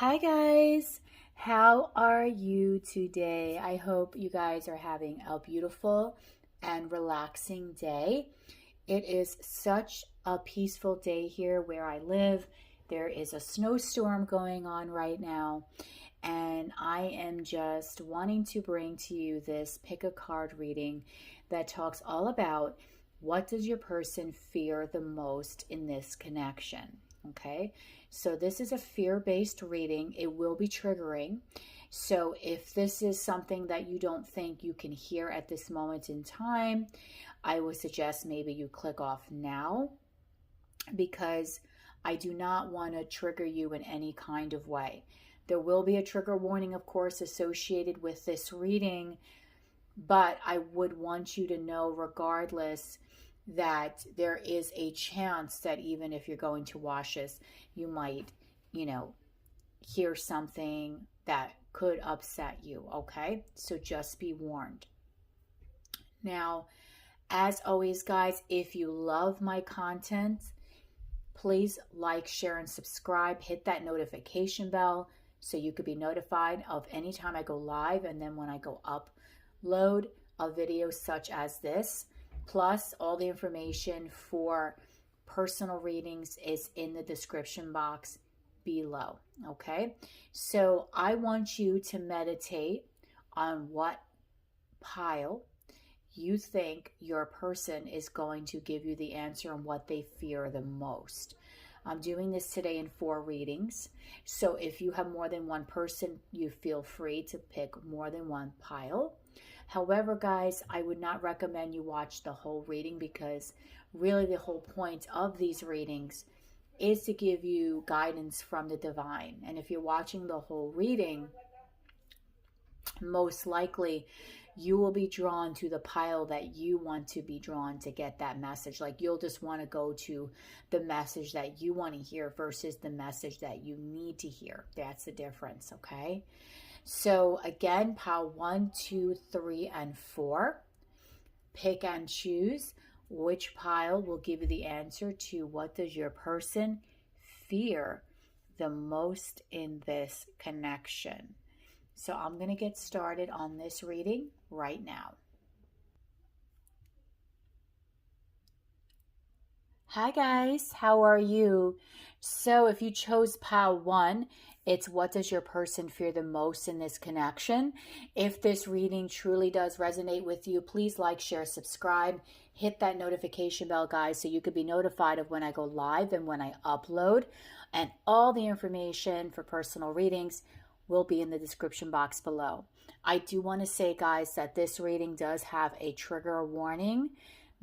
Hi guys, how are you today? I hope you guys are having a beautiful and relaxing day. It is such a peaceful day here where I live. There is a snowstorm going on right now, and I am just wanting to bring to you this pick a card reading that talks all about what does your person fear the most in this connection. Okay, so this is a fear-based reading. It will be triggering. So if this is something that you don't think you can hear at this moment in time, I would suggest maybe you click off now, because I do not want to trigger you in any kind of way. There will be a trigger warning, of course, associated with this reading, but I would want you to know regardless that there is a chance that even if you're going to wash this, you might, hear something that could upset you, okay? So just be warned. Now, as always, guys, if you love my content, please like, share, and subscribe. Hit that notification bell so you could be notified of any time I go live, and then when I go upload a video such as this. Plus, all the information for personal readings is in the description box below, okay? So I want you to meditate on what pile you think your person is going to give you the answer on what they fear the most. I'm doing this today in 4 readings. So if you have more than one person, you feel free to pick more than one pile. However, guys, I would not recommend you watch the whole reading, because really the whole point of these readings is to give you guidance from the divine. And if you're watching the whole reading, most likely you will be drawn to the pile that you want to be drawn to get that message. Like, you'll just want to go to the message that you want to hear versus the message that you need to hear. That's the difference, okay? So again, pile 1, 2, 3, and 4. Pick and choose which pile will give you the answer to what does your person fear the most in this connection. So I'm going to get started on this reading right now. Hi guys, how are you? So if you chose pile 1, it's what does your person fear the most in this connection. If this reading truly does resonate with you, please like, share, subscribe. Hit that notification bell, guys, so you could be notified of when I go live and when I upload. And all the information for personal readings will be in the description box below. I do want to say, guys, that this reading does have a trigger warning.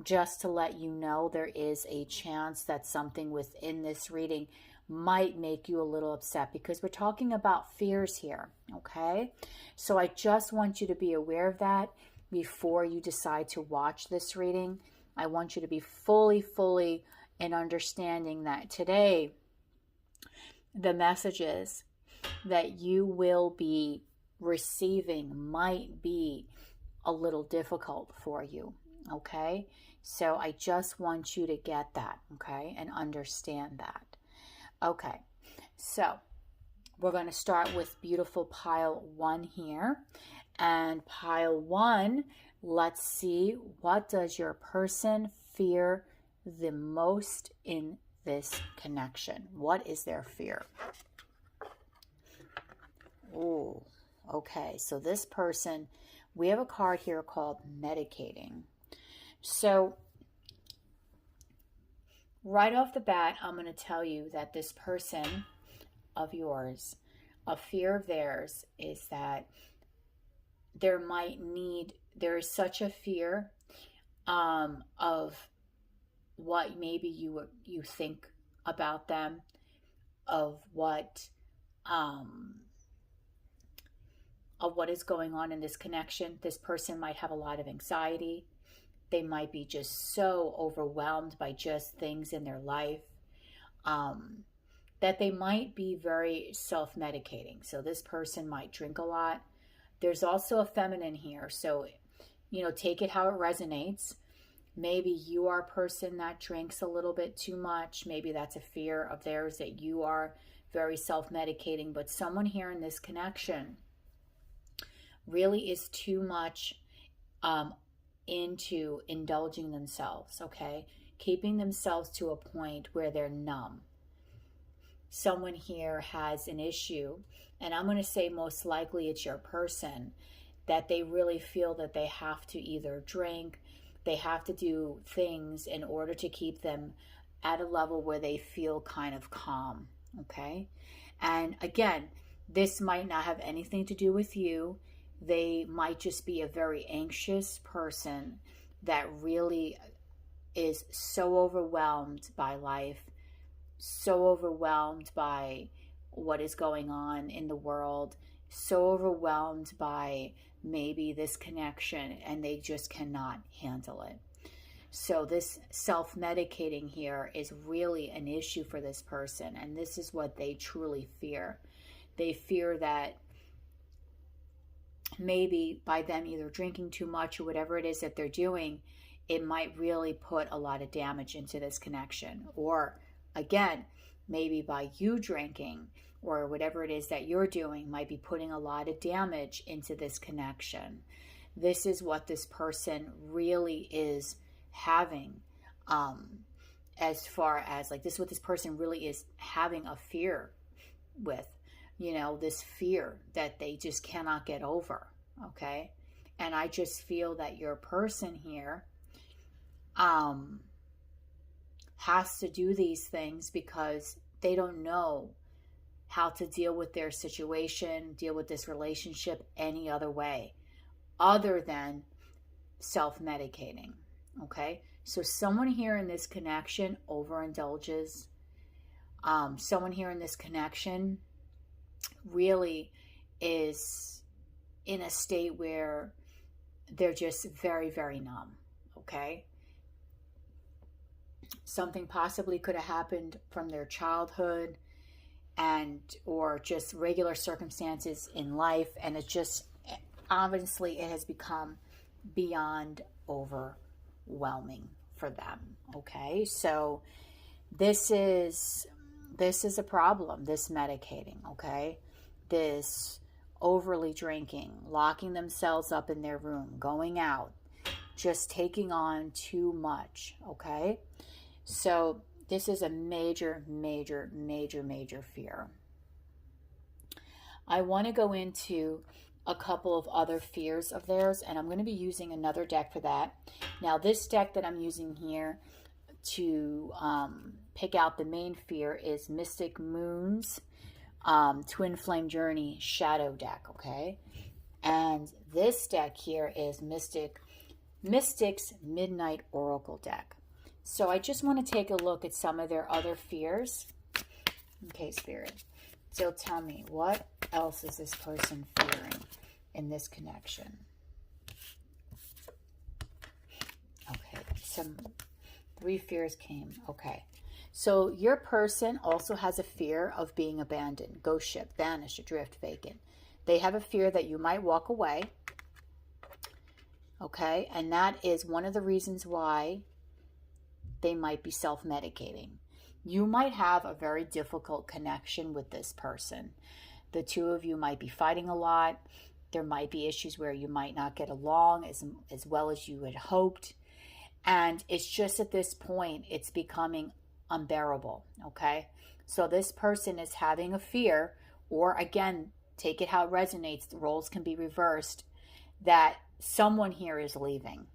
Just to let you know, there is a chance that something within this reading might make you a little upset, because we're talking about fears here, okay? So I just want you to be aware of that before you decide to watch this reading. I want you to be fully in understanding that today the messages that you will be receiving might be a little difficult for you, okay? So I just want you to get that, okay, and understand that. Okay, so we're going to start with beautiful pile 1 here. And pile 1, let's see, what does your person fear the most in this connection? What is their fear? Oh, okay, so this person, we have a card here called medicating. So right off the bat, I'm going to tell you that this person of yours, a fear of theirs is that there is such a fear of what maybe you think about them, of what is going on in this connection. This person might have a lot of anxiety. They might be just so overwhelmed by just things in their life that they might be very self-medicating. So this person might drink a lot. There's also a feminine here. So, take it how it resonates. Maybe you are a person that drinks a little bit too much. Maybe that's a fear of theirs, that you are very self-medicating, but someone here in this connection really is too much into indulging themselves, okay? Keeping themselves to a point where they're numb. Someone here has an issue, and I'm going to say most likely it's your person, that they really feel that they have to either drink, they have to do things in order to keep them at a level where they feel kind of calm, okay? And again, this might not have anything to do with you. They might just be a very anxious person that really is so overwhelmed by life, so overwhelmed by what is going on in the world, so overwhelmed by maybe this connection, and they just cannot handle it. So this self-medicating here is really an issue for this person, and this is what they truly fear. They fear that maybe by them either drinking too much or whatever it is that they're doing, it might really put a lot of damage into this connection. Or again, maybe by you drinking or whatever it is that you're doing might be putting a lot of damage into this connection. This is what this person really is having, as far as like, this is what this person really is having a fear with, you know, this fear that they just cannot get over, okay? And I just feel that your person here has to do these things because they don't know how to deal with their situation, deal with this relationship any other way other than self-medicating, okay? So someone here in this connection overindulges. Someone here in this connection really is in a state where they're just very, very numb, okay? Something possibly could have happened from their childhood and or just regular circumstances in life, and it just obviously it has become beyond overwhelming for them, okay? So this is a problem, this medicating, okay? This overly drinking, locking themselves up in their room, going out, just taking on too much, okay? So this is a major, major, major, major fear. I want to go into a couple of other fears of theirs, and I'm going to be using another deck for that. Now, this deck that I'm using here to pick out the main fear is Mystic Moon's Twin Flame Journey Shadow deck, okay? And this deck here is Mystic's Midnight Oracle deck. So I just want to take a look at some of their other fears. Okay, Spirit. So tell me, what else is this person fearing in this connection? Okay, some 3 fears came. Okay. So your person also has a fear of being abandoned, ghost ship, vanished, adrift, vacant. They have a fear that you might walk away. Okay, and that is one of the reasons why they might be self-medicating. You might have a very difficult connection with this person. The two of you might be fighting a lot. There might be issues where you might not get along as well as you had hoped. And it's just at this point, it's becoming unbearable, okay? So this person is having a fear, or again, take it how it resonates, the roles can be reversed, that someone here is leaving.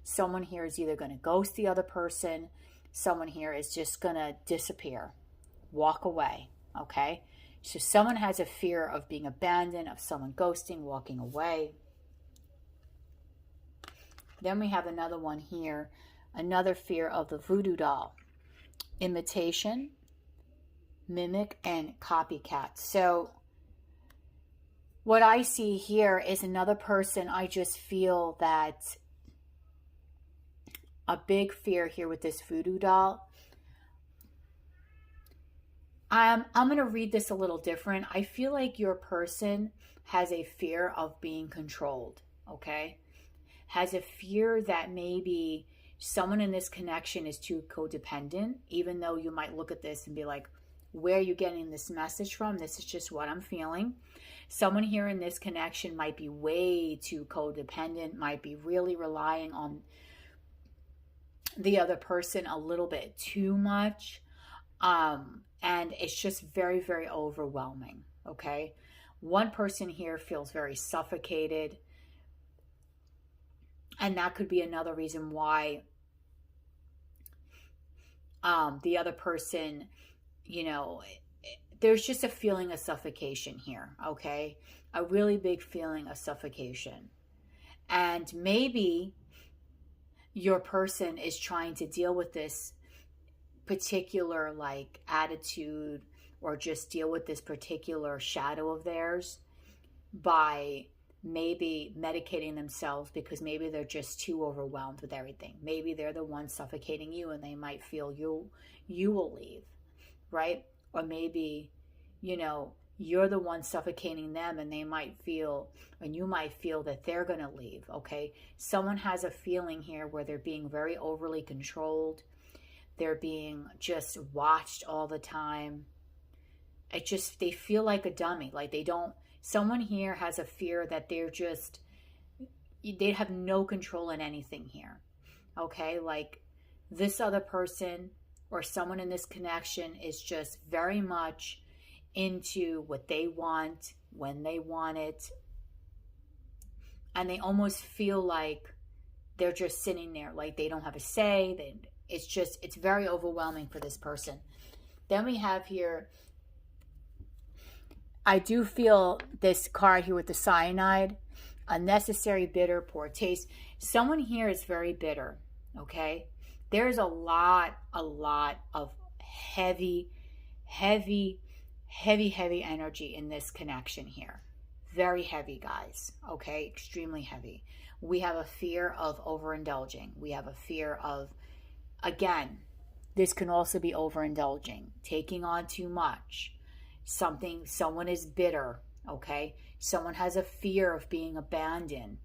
Someone here is either going to ghost the other person, someone here is just going to disappear, walk away, okay? So someone has a fear of being abandoned, of someone ghosting, walking away. Then we have another one here, another fear of the voodoo doll. Imitation, mimic, and copycat. So what I see here is another person. I just feel that a big fear here with this voodoo doll. I'm going to read this a little different. I feel like your person has a fear of being controlled, okay? Has a fear that maybe someone in this connection is too codependent, even though you might look at this and be like, where you're getting this message from. This is just what I'm feeling. Someone here in this connection might be way too codependent, might be really relying on the other person a little bit too much. And it's just very, very overwhelming, okay? One person here feels very suffocated. And that could be another reason why the other person, you know, there's just a feeling of suffocation here, okay? A really big feeling of suffocation. And maybe your person is trying to deal with this particular like attitude or just deal with this particular shadow of theirs by maybe medicating themselves, because maybe they're just too overwhelmed with everything. Maybe they're the ones suffocating you and they might feel you will leave, right? Or maybe, you know, you're the one suffocating them and they might feel, and you might feel that they're going to leave, okay? Someone has a feeling here where they're being very overly controlled. They're being just watched all the time. They feel like a dummy. Like someone here has a fear that they have no control in anything here, okay? Like this other person or someone in this connection is just very much into what they want, when they want it. And they almost feel like they're just sitting there, like they don't have a say. It's very overwhelming for this person. Then we have here, I do feel this card here with the cyanide, unnecessary, bitter, poor taste. Someone here is very bitter, okay? There's a lot of heavy energy in this connection here. Very heavy, guys, okay? Extremely heavy. We have a fear of overindulging. We have a fear of, again, this can also be overindulging, taking on too much. Someone is bitter, okay? Someone has a fear of being abandoned,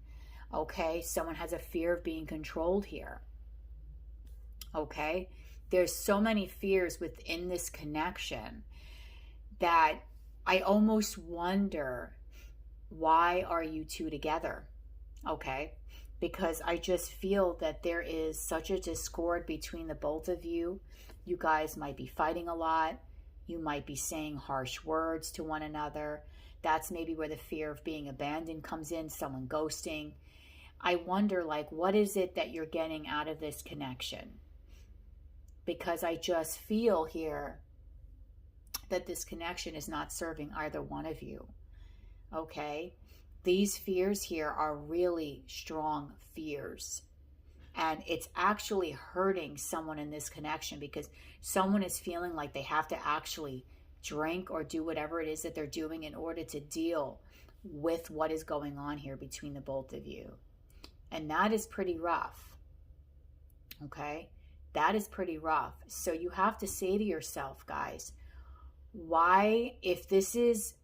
okay? Someone has a fear of being controlled here, okay? There's so many fears within this connection that I almost wonder, why are you two together, okay? Because I just feel that there is such a discord between the both of you. You guys might be fighting a lot. You might be saying harsh words to one another. That's maybe where the fear of being abandoned comes in, someone ghosting. I wonder, like, what is it that you're getting out of this connection? Because I just feel here that this connection is not serving either one of you, okay? These fears here are really strong fears. And it's actually hurting someone in this connection, because someone is feeling like they have to actually drink or do whatever it is that they're doing in order to deal with what is going on here between the both of you. And that is pretty rough, okay? That is pretty rough. So you have to say to yourself, guys, why, if this is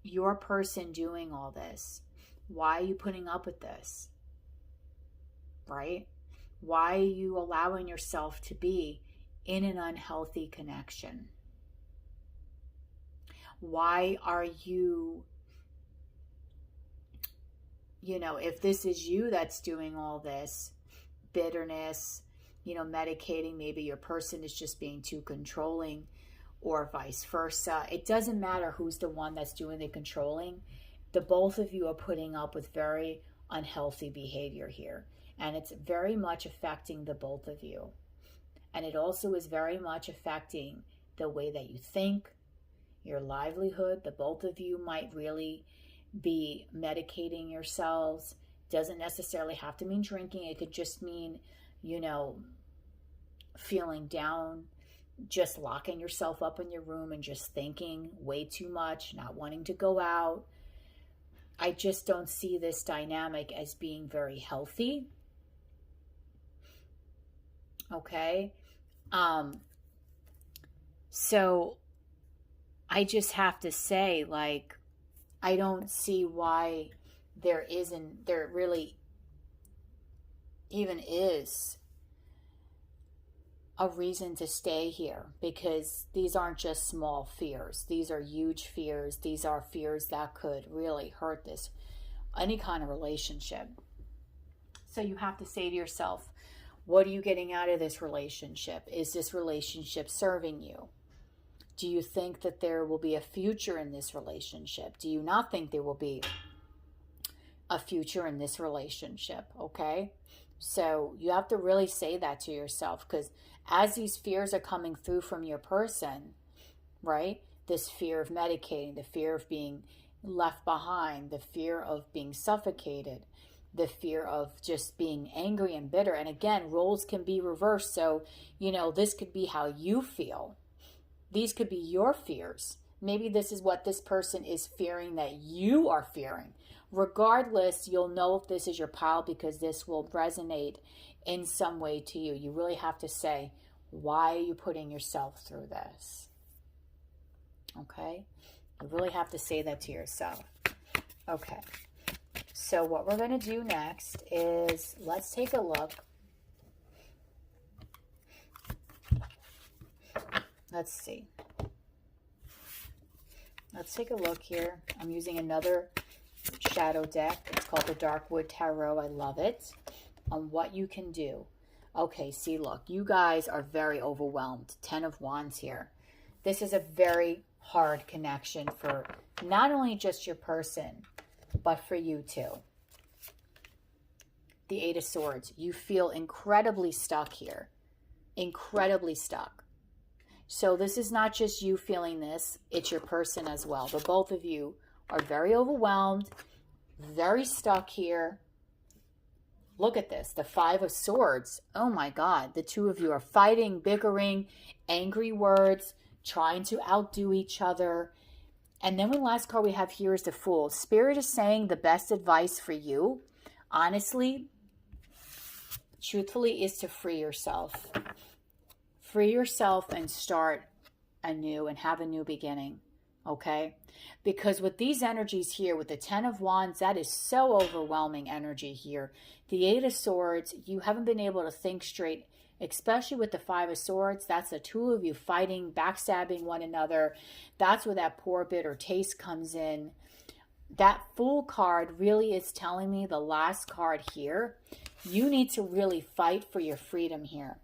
your person doing all this, why are you putting up with this, right? Why are you allowing yourself to be in an unhealthy connection? Why are you, if this is you that's doing all this bitterness, medicating, maybe your person is just being too controlling, or vice versa. It doesn't matter who's the one that's doing the controlling. The both of you are putting up with very unhealthy behavior here. And it's very much affecting the both of you. And it also is very much affecting the way that you think, your livelihood. The both of you might really be medicating yourselves. Doesn't necessarily have to mean drinking. It could just mean, feeling down, just locking yourself up in your room and just thinking way too much, not wanting to go out. I just don't see this dynamic as being very healthy. Okay. So I just have to say, like, I don't see why there really even is a reason to stay here, because these aren't just small fears. These are huge fears. These are fears that could really hurt any kind of relationship. So you have to say to yourself, what are you getting out of this relationship? Is this relationship serving you? Do you think that there will be a future in this relationship? Do you not think there will be a future in this relationship? Okay? So you have to really say that to yourself, because as these fears are coming through from your person, right? This fear of medicating, the fear of being left behind, the fear of being suffocated, the fear of just being angry and bitter. And again, roles can be reversed. So, this could be how you feel. These could be your fears. Maybe this is what this person is fearing that you are fearing. Regardless, you'll know if this is your pile, because this will resonate in some way to you. You really have to say, why are you putting yourself through this? Okay? You really have to say that to yourself. Okay. So what we're going to do next is, let's take a look. Let's see. Let's take a look here. I'm using another shadow deck. It's called the Darkwood Tarot. I love it. On what you can do. Okay, see, look. You guys are very overwhelmed. 10 of Wands here. This is a very hard connection for not only just your person, but for you too. The 8 of Swords. You feel incredibly stuck here. Incredibly stuck. So this is not just you feeling this, it's your person as well. The both of you are very overwhelmed, very stuck here. Look at this, the 5 of Swords. Oh my God, the two of you are fighting, bickering, angry words, trying to outdo each other. And then the last card we have here is the Fool. Spirit is saying the best advice for you, honestly, truthfully, is to free yourself. Free yourself and start anew and have a new beginning, okay? Because with these energies here, with the 10 of Wands, that is so overwhelming energy here. The 8 of Swords, you haven't been able to think straight, especially with the 5 of Swords. That's the two of you fighting, backstabbing one another. That's where that poor bitter taste comes in. That Fool card really is telling me, the last card here, you need to really fight for your freedom here.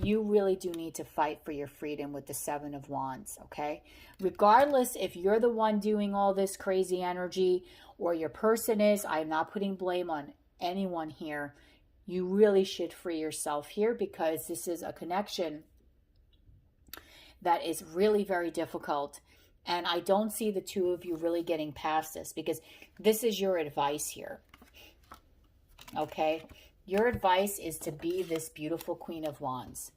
You really do need to fight for your freedom with the 7 of Wands, okay? Regardless if you're the one doing all this crazy energy or your person is, I'm not putting blame on anyone here. You really should free yourself here, because this is a connection that is really very difficult. And I don't see the two of you really getting past this, because this is your advice here, okay? Your advice is to be this beautiful Queen of Wands.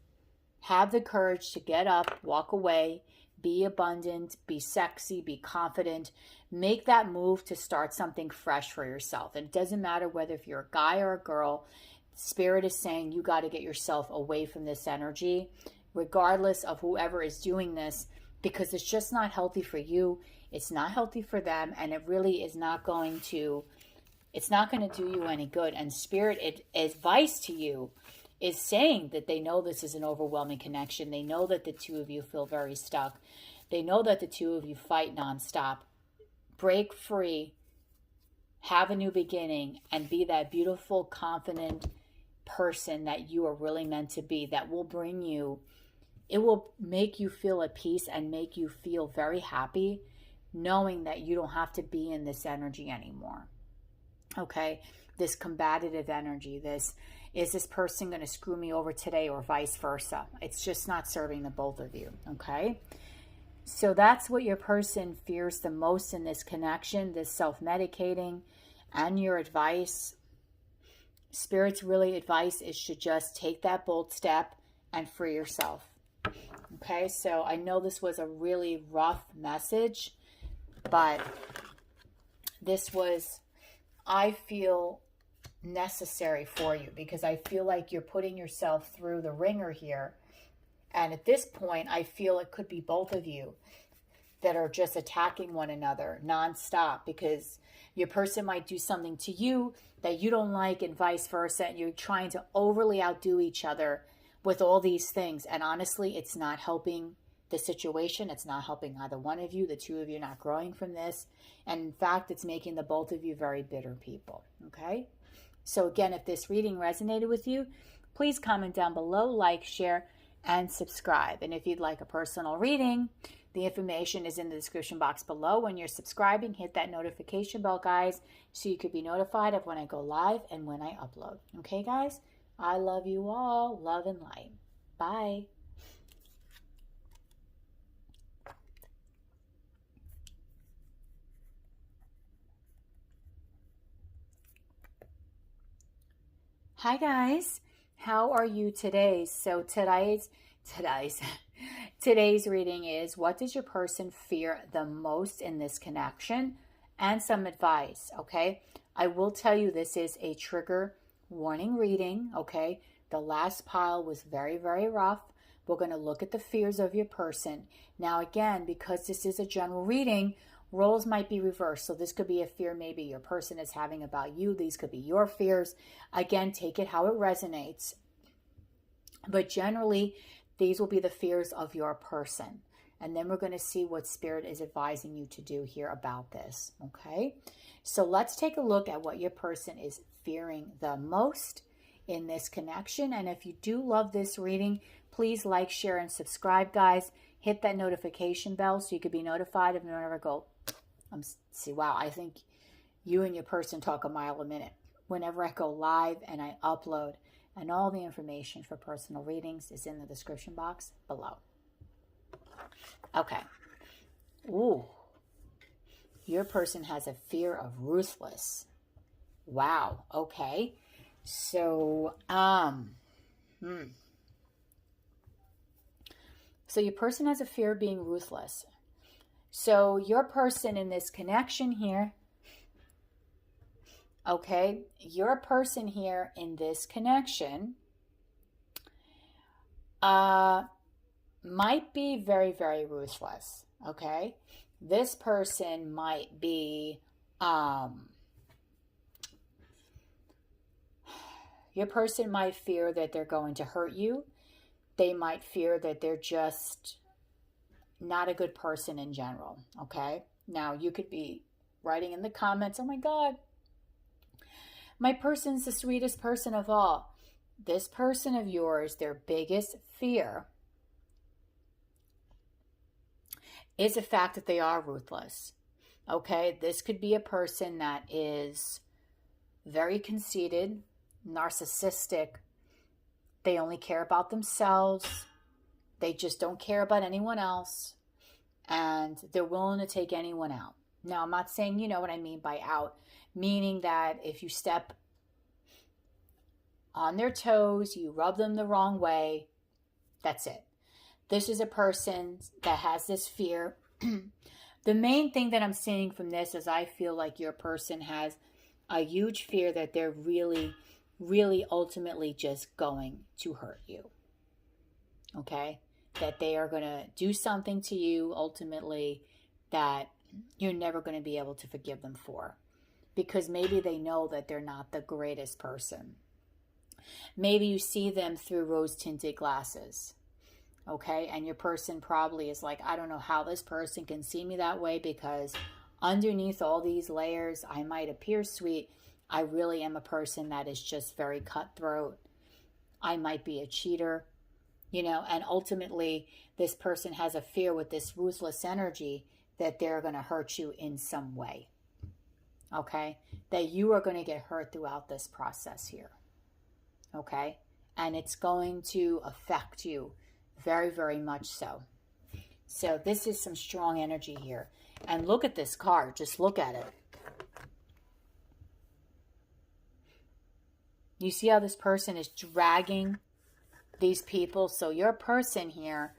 Have the courage to get up, walk away, be abundant, be sexy, be confident. Make that move to start something fresh for yourself. And it doesn't matter whether if you're a guy or a girl. Spirit is saying you got to get yourself away from this energy, regardless of whoever is doing this, because it's just not healthy for you. It's not healthy for them, and it really is not going to... It's not going to do you any good. And Spirit advice to you is saying that they know this is an overwhelming connection. They know that the two of you feel very stuck. They know that the two of you fight nonstop. Break free, have a new beginning, and be that beautiful, confident person that you are really meant to be, that will bring you, it will make you feel at peace and make you feel very happy, knowing that you don't have to be in this energy anymore. Okay, this combative energy, is this person going to screw me over today, or vice versa? It's just not serving the both of you, okay? So that's what your person fears the most in this connection, this self-medicating. And your advice, Spirit's really advice is to just take that bold step and free yourself. Okay, so I know this was a really rough message, but this was... I feel necessary for you, because I feel like you're putting yourself through the ringer here. And at this point, I feel it could be both of you that are just attacking one another nonstop, because your person might do something to you that you don't like, and vice versa. And you're trying to overly outdo each other with all these things. And honestly, it's not helping the situation. It's not helping either one of you. The two of you are not growing from this. And in fact, it's making the both of you very bitter people. Okay? So again, if this reading resonated with you, please comment down below, like, share, and subscribe. And if you'd like a personal reading, the information is in the description box below. When you're subscribing, hit that notification bell, guys, so you could be notified of when I go live and when I upload. Okay, guys? I love you all. Love and light. Bye. Hi, guys. How are you today? So today's reading is, what does your person fear the most in this connection? And some advice, okay? I will tell you this is a trigger warning reading, okay? The last pile was very, very rough. We're going to look at the fears of your person. Now, again, because this is a general reading, roles might be reversed. So this could be a fear maybe your person is having about you. These could be your fears. Again, take it how it resonates. But generally, these will be the fears of your person. And then we're going to see what Spirit is advising you to do here about this. Okay? So let's take a look at what your person is fearing the most in this connection. And if you do love this reading, please like, share, and subscribe, guys. Hit that notification bell so you can be notified of whenever I go. See, wow, I think you and your person talk a mile a minute. Whenever I go live and I upload, and all the information for personal readings is in the description box below. Okay. Ooh. Your person has a fear of ruthless. Wow. Okay. So, So your person has a fear of being ruthless. So your person in this connection here, okay, your person here in this connection might be very, very ruthless, okay? This person might be, your person might fear that they're going to hurt you. They might fear that they're just not a good person in general, okay? Now, you could be writing in the comments, oh my God, my person's the sweetest person of all. This person of yours, their biggest fear is the fact that they are ruthless, okay? This could be a person that is very conceited, narcissistic. They only care about themselves. They just don't care about anyone else. And they're willing to take anyone out. Now, I'm not saying you know what I mean by out. Meaning that if you step on their toes, you rub them the wrong way, that's it. This is a person that has this fear. The main thing that I'm seeing from this is I feel like your person has a huge fear that they're really, really ultimately just going to hurt you. Okay? That they are going to do something to you ultimately that you're never going to be able to forgive them for. Because maybe they know that they're not the greatest person. Maybe you see them through rose-tinted glasses. Okay? And your person probably is like, I don't know how this person can see me that way, because underneath all these layers, I might appear sweet. I really am a person that is just very cutthroat. I might be a cheater, you know, and ultimately this person has a fear with this ruthless energy that they're going to hurt you in some way. Okay? That you are going to get hurt throughout this process here. Okay? And it's going to affect you very, very much so. So this is some strong energy here. And look at this card. Just look at it. You see how this person is dragging these people? So your person here,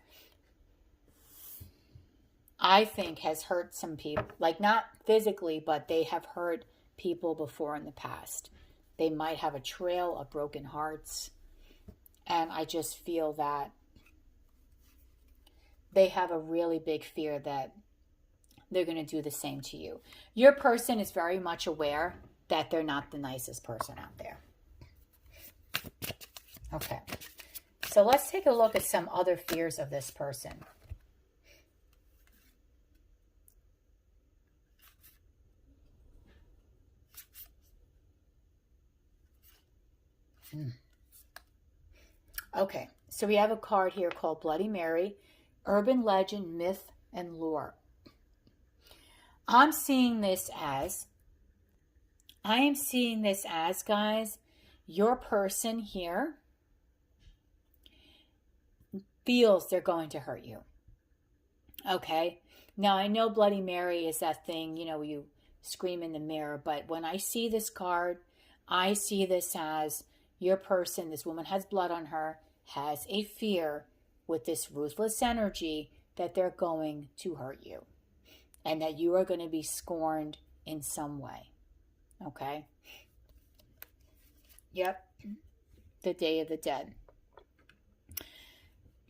I think, has hurt some people. Like, not physically, but they have hurt people before in the past. They might have a trail of broken hearts. And I just feel that they have a really big fear that they're going to do the same to you. Your person is very much aware that they're not the nicest person out there. Okay. So let's take a look at some other fears of this person. Okay, so we have a card here called Bloody Mary, Urban Legend, Myth, and Lore. I am seeing this as, guys, your person here feels they're going to hurt you. Okay? Now, I know Bloody Mary is that thing, you know, you scream in the mirror, but when I see this card, I see this as your person, this woman has blood on her, has a fear with this ruthless energy that they're going to hurt you and that you are going to be scorned in some way. Okay? Yep. The Day of the Dead.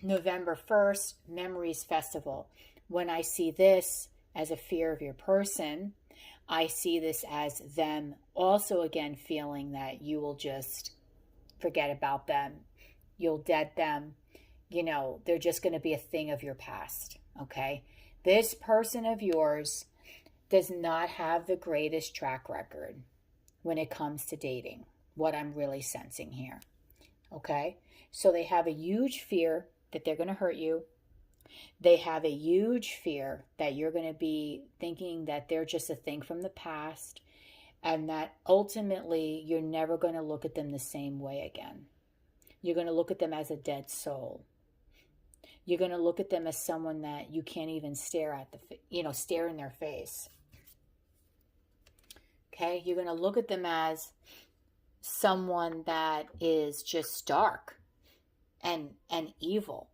November 1st, Memories Festival. When I see this as a fear of your person, I see this as them also again feeling that you will just forget about them. You'll dead them. You know, they're just going to be a thing of your past. Okay? This person of yours does not have the greatest track record when it comes to dating. What I'm really sensing here. Okay? So they have a huge fear that they're going to hurt you. They have a huge fear that you're going to be thinking that they're just a thing from the past and that ultimately you're never going to look at them the same way again. You're going to look at them as a dead soul. You're going to look at them as someone that you can't even stare in their face. Okay? You're going to look at them as someone that is just dark and evil.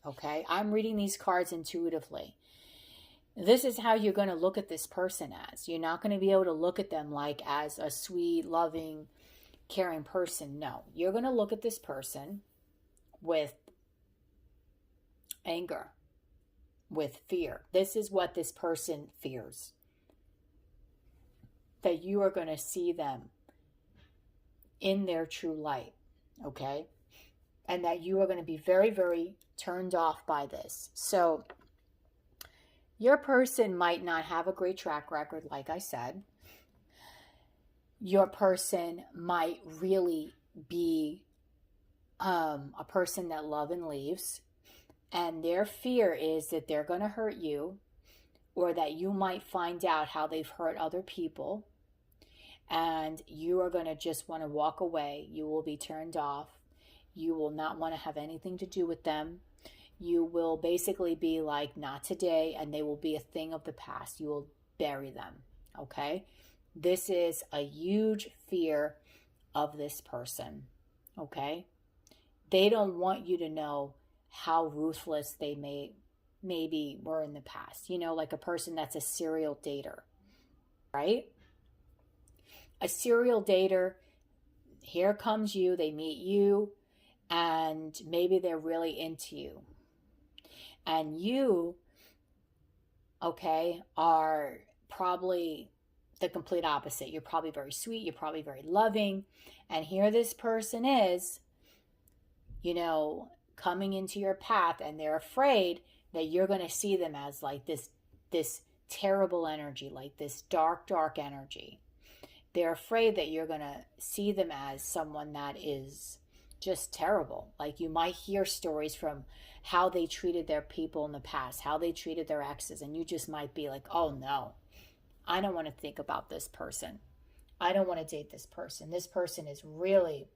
Okay? I'm reading these cards intuitively. This is how you're going to look at this person as. You're not going to be able to look at them like as a sweet, loving, caring person. No. You're going to look at this person with anger, with fear. This is what this person fears. That you are going to see them in their true light. Okay? And that you are going to be very, very turned off by this. So your person might not have a great track record, like I said. Your person might really be a person that love and leaves. And their fear is that they're going to hurt you, or that you might find out how they've hurt other people. And you are going to just want to walk away. You will be turned off. You will not want to have anything to do with them. You will basically be like, not today, and they will be a thing of the past. You will bury them, okay? This is a huge fear of this person, okay? They don't want you to know how ruthless they maybe were in the past. You know, like a person that's a serial dater, right? A serial dater, here comes you, they meet you, and maybe they're really into you. And you, okay, are probably the complete opposite. You're probably very sweet. You're probably very loving. And here this person is, you know, coming into your path, and they're afraid that you're going to see them as like this terrible energy, like this dark energy. They're afraid that you're going to see them as someone that is just terrible. Like you might hear stories from how they treated their people in the past, how they treated their exes, and you just might be like, oh no, I don't want to think about this person. I don't want to date this person. This person is really,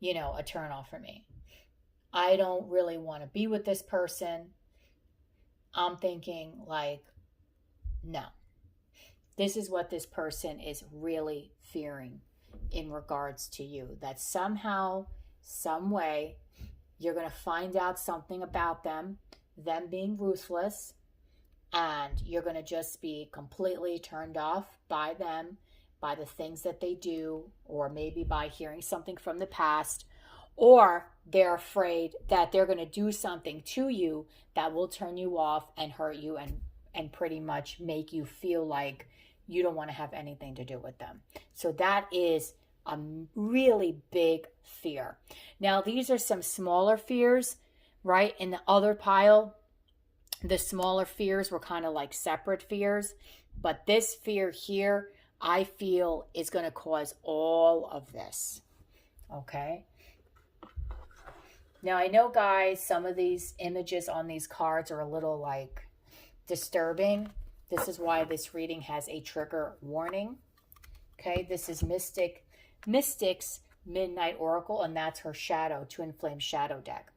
you know, a turnoff for me. I don't really want to be with this person. I'm thinking like, no. This is what this person is really fearing in regards to you. That somehow, some way, you're going to find out something about them being ruthless, and you're going to just be completely turned off by them, by the things that they do, or maybe by hearing something from the past, or they're afraid that they're going to do something to you that will turn you off and hurt you and pretty much make you feel like you don't want to have anything to do with them. So that is a really big fear. Now, these are some smaller fears, right? In the other pile, the smaller fears were kind of like separate fears. But this fear here, I feel, is going to cause all of this. Okay? Now, I know, guys, some of these images on these cards are a little like disturbing. This is why this reading has a trigger warning. Okay, this is Mystic's Midnight Oracle, and that's her shadow, Twin Flame Shadow deck.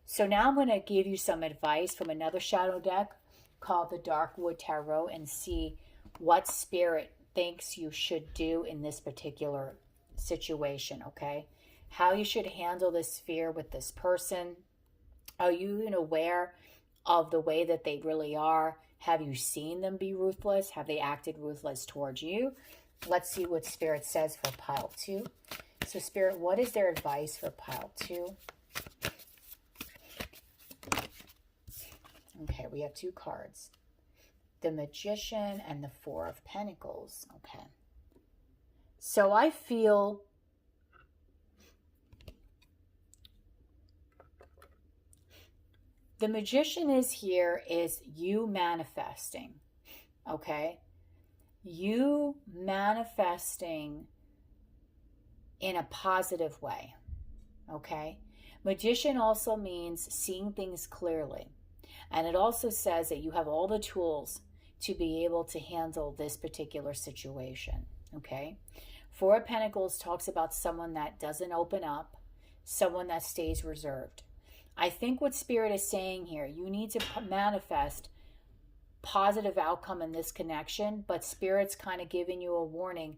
So now I'm going to give you some advice from another shadow deck called the Darkwood Tarot and see what Spirit thinks you should do in this particular situation, okay? How you should handle this fear with this person. Are you even aware of the way that they really are? Have you seen them be ruthless? Have they acted ruthless towards you? Let's see what Spirit says for pile 2. So Spirit, what is their advice for pile 2? Okay, we have 2 cards. The Magician and the Four of Pentacles. Okay. So I feel the Magician is here is you manifesting. Okay? You manifesting in a positive way. Okay? Magician also means seeing things clearly. And it also says that you have all the tools to be able to handle this particular situation. Okay? Four of Pentacles talks about someone that doesn't open up, someone that stays reserved. I think what Spirit is saying here, you need to manifest positive outcome in this connection, but Spirit's kind of giving you a warning.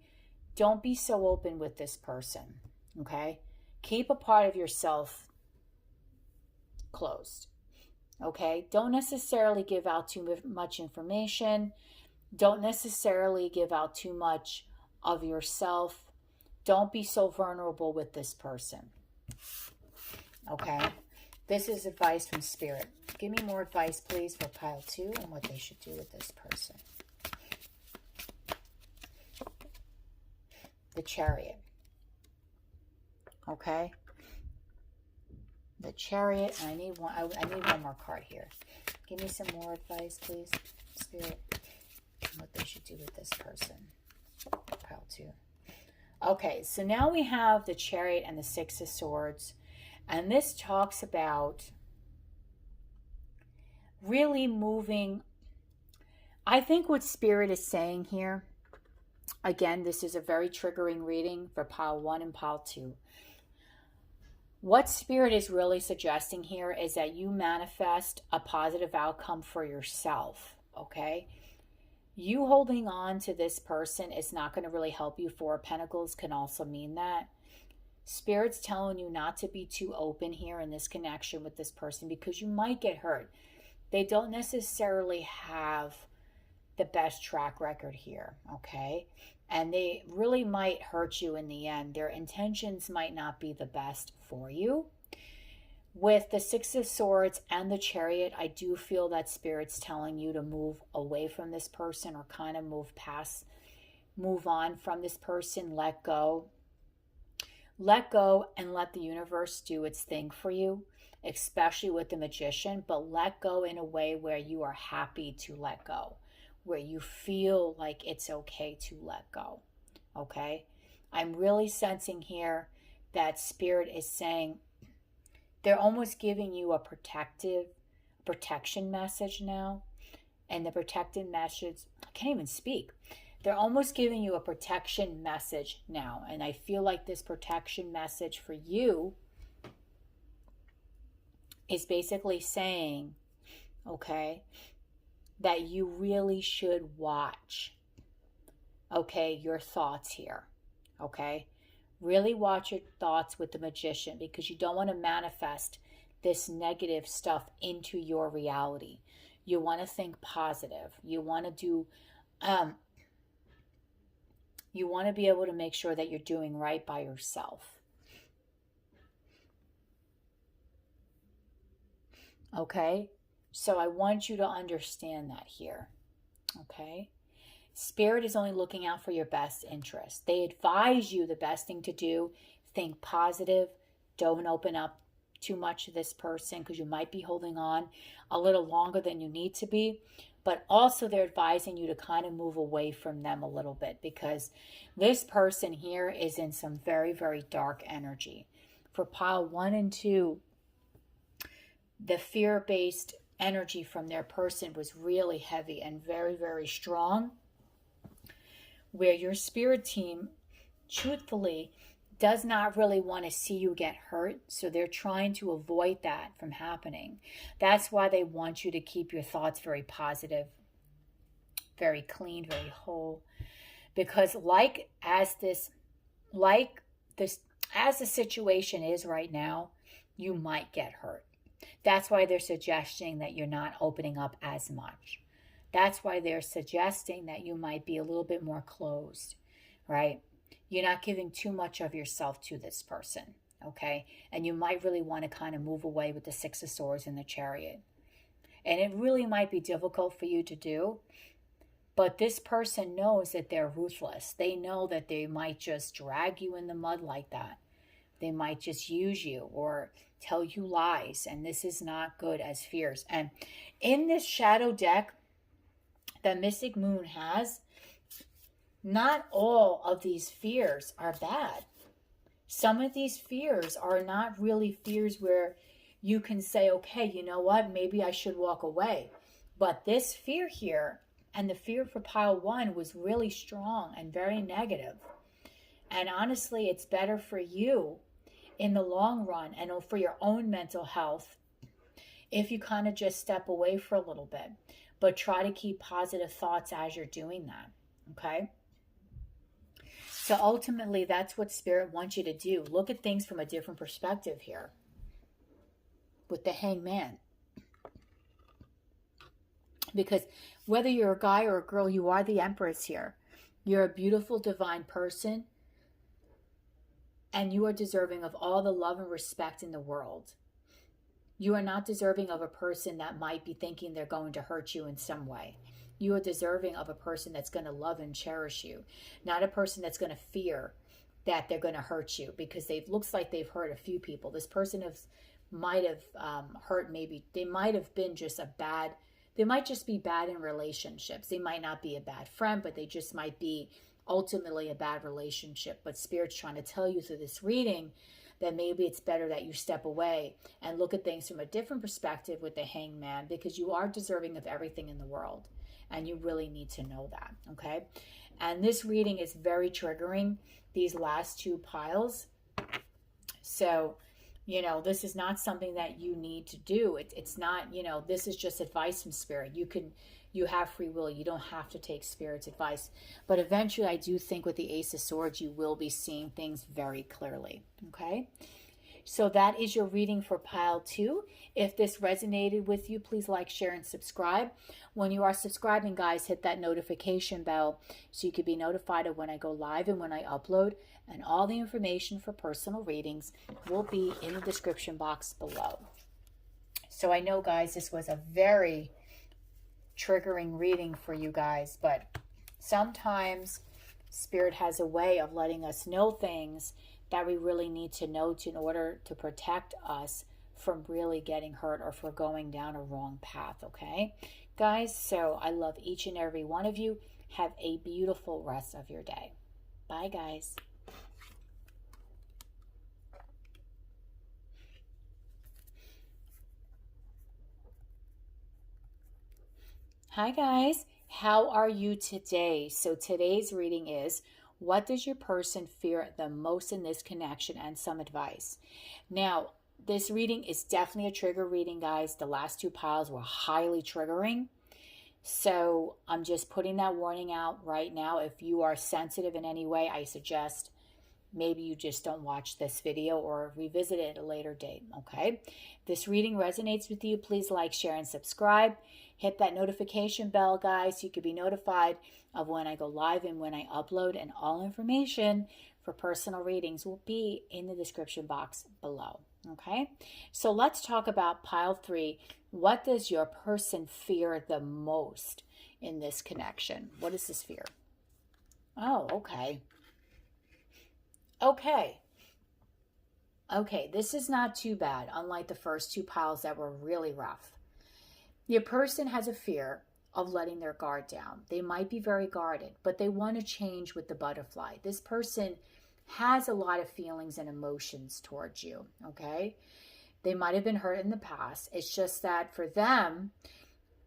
Don't be so open with this person, okay? Keep a part of yourself closed, okay? Don't necessarily give out too much information. Don't necessarily give out too much of yourself. Don't be so vulnerable with this person, okay? This is advice from Spirit. Give me more advice, please, for pile 2 and what they should do with this person. The Chariot. Okay? The Chariot. And I need one more card here. Give me some more advice, please, Spirit, on what they should do with this person. Pile 2. Okay, so now we have the Chariot and the Six of Swords. And this talks about really moving. I think what Spirit is saying here, again, this is a very triggering reading for pile 1 and pile 2. What Spirit is really suggesting here is that you manifest a positive outcome for yourself, okay? You holding on to this person is not going to really help you. Four of Pentacles can also mean that. Spirit's telling you not to be too open here in this connection with this person because you might get hurt. They don't necessarily have the best track record here, okay? And they really might hurt you in the end. Their intentions might not be the best for you. With the Six of Swords and the Chariot, I do feel that Spirit's telling you to move away from this person or kind of move on from this person, let go. Let go and let the universe do its thing for you, especially with the Magician, but let go in a way where you are happy to let go, where you feel like it's okay to let go, okay? I'm really sensing here that Spirit is saying they're almost giving you a protection message now, and the protected message, I can't even speak. They're almost giving you a protection message now. And I feel like this protection message for you is basically saying, okay, that you really should watch, okay, your thoughts here, okay? Really watch your thoughts with the Magician because you don't want to manifest this negative stuff into your reality. You want to think positive. You want to do... you want to be able to make sure that you're doing right by yourself. Okay? So I want you to understand that here. Okay? Spirit is only looking out for your best interest. They advise you the best thing to do. Think positive. Don't open up too much to this person because you might be holding on a little longer than you need to be. But also they're advising you to kind of move away from them a little bit because this person here is in some very, very dark energy. For pile 1 and 2, the fear-based energy from their person was really heavy and very, very strong, where your spirit team, truthfully, does not really want to see you get hurt. So they're trying to avoid that from happening. That's why they want you to keep your thoughts very positive, very clean, very whole. Because as the situation is right now, you might get hurt. That's why they're suggesting that you're not opening up as much. That's why they're suggesting that you might be a little bit more closed, right? You're not giving too much of yourself to this person, okay? And you might really want to kind of move away with the 6 of Swords and the Chariot. And it really might be difficult for you to do, but this person knows that they're ruthless. They know that they might just drag you in the mud like that. They might just use you or tell you lies, and this is not good as fears. And in this shadow deck that Mystic Moon has, not all of these fears are bad. Some of these fears are not really fears where you can say, okay, you know what, maybe I should walk away. But this fear here, and the fear for pile 1, was really strong and very negative. And honestly, it's better for you in the long run and for your own mental health if you kind of just step away for a little bit. But try to keep positive thoughts as you're doing that, okay? So ultimately, that's what Spirit wants you to do. Look at things from a different perspective here with the Hangman. Because whether you're a guy or a girl, you are the Empress here. You're a beautiful, divine person, and you are deserving of all the love and respect in the world. You are not deserving of a person that might be thinking they're going to hurt you in some way. You are deserving of a person that's going to love and cherish you, not a person that's going to fear that they're going to hurt you, because it looks like they've hurt a few people. This person might have hurt, maybe they might have been just they might just be bad in relationships. They might not be a bad friend, but they just might be ultimately a bad relationship. But Spirit's trying to tell you through this reading that maybe it's better that you step away and look at things from a different perspective with the Hangman, because you are deserving of everything in the world. And you really need to know that, okay? And this reading is very triggering, these last 2 piles. So, you know, this is not something that you need to do. It's not, you know, this is just advice from Spirit. You have free will. You don't have to take Spirit's advice. But eventually, I do think with the Ace of Swords, you will be seeing things very clearly, okay? So that is your reading for pile 2. If this resonated with you, please like, share, and subscribe. When you are subscribing, guys, hit that notification bell so you can be notified of when I go live and when I upload. And all the information for personal readings will be in the description box below. So I know, guys, this was a very triggering reading for you guys, but sometimes Spirit has a way of letting us know things that we really need to know in order to protect us from really getting hurt or for going down a wrong path, okay? Guys, so I love each and every one of you. Have a beautiful rest of your day. Bye, guys. Hi, guys. How are you today? So today's reading is, what does your person fear the most in this connection, and some advice. Now, this reading is definitely a trigger reading, guys. The last 2 piles were highly triggering. So I'm just putting that warning out right now. If you are sensitive in any way, I suggest maybe you just don't watch this video or revisit it at a later date, okay? If this reading resonates with you, please like, share, and subscribe. Hit that notification bell, guys, so you can be notified of when I go live and when I upload. And all information for personal readings will be in the description box below, okay? So let's talk about pile 3. What does your person fear the most in this connection. What is this fear? Oh, okay. Okay. Okay, this is not too bad, unlike the first two piles that were really rough. Your person has a fear of letting their guard down. They might be very guarded, but they want to change with the butterfly. This person has a lot of feelings and emotions towards you, okay? They might have been hurt in the past. It's just that for them,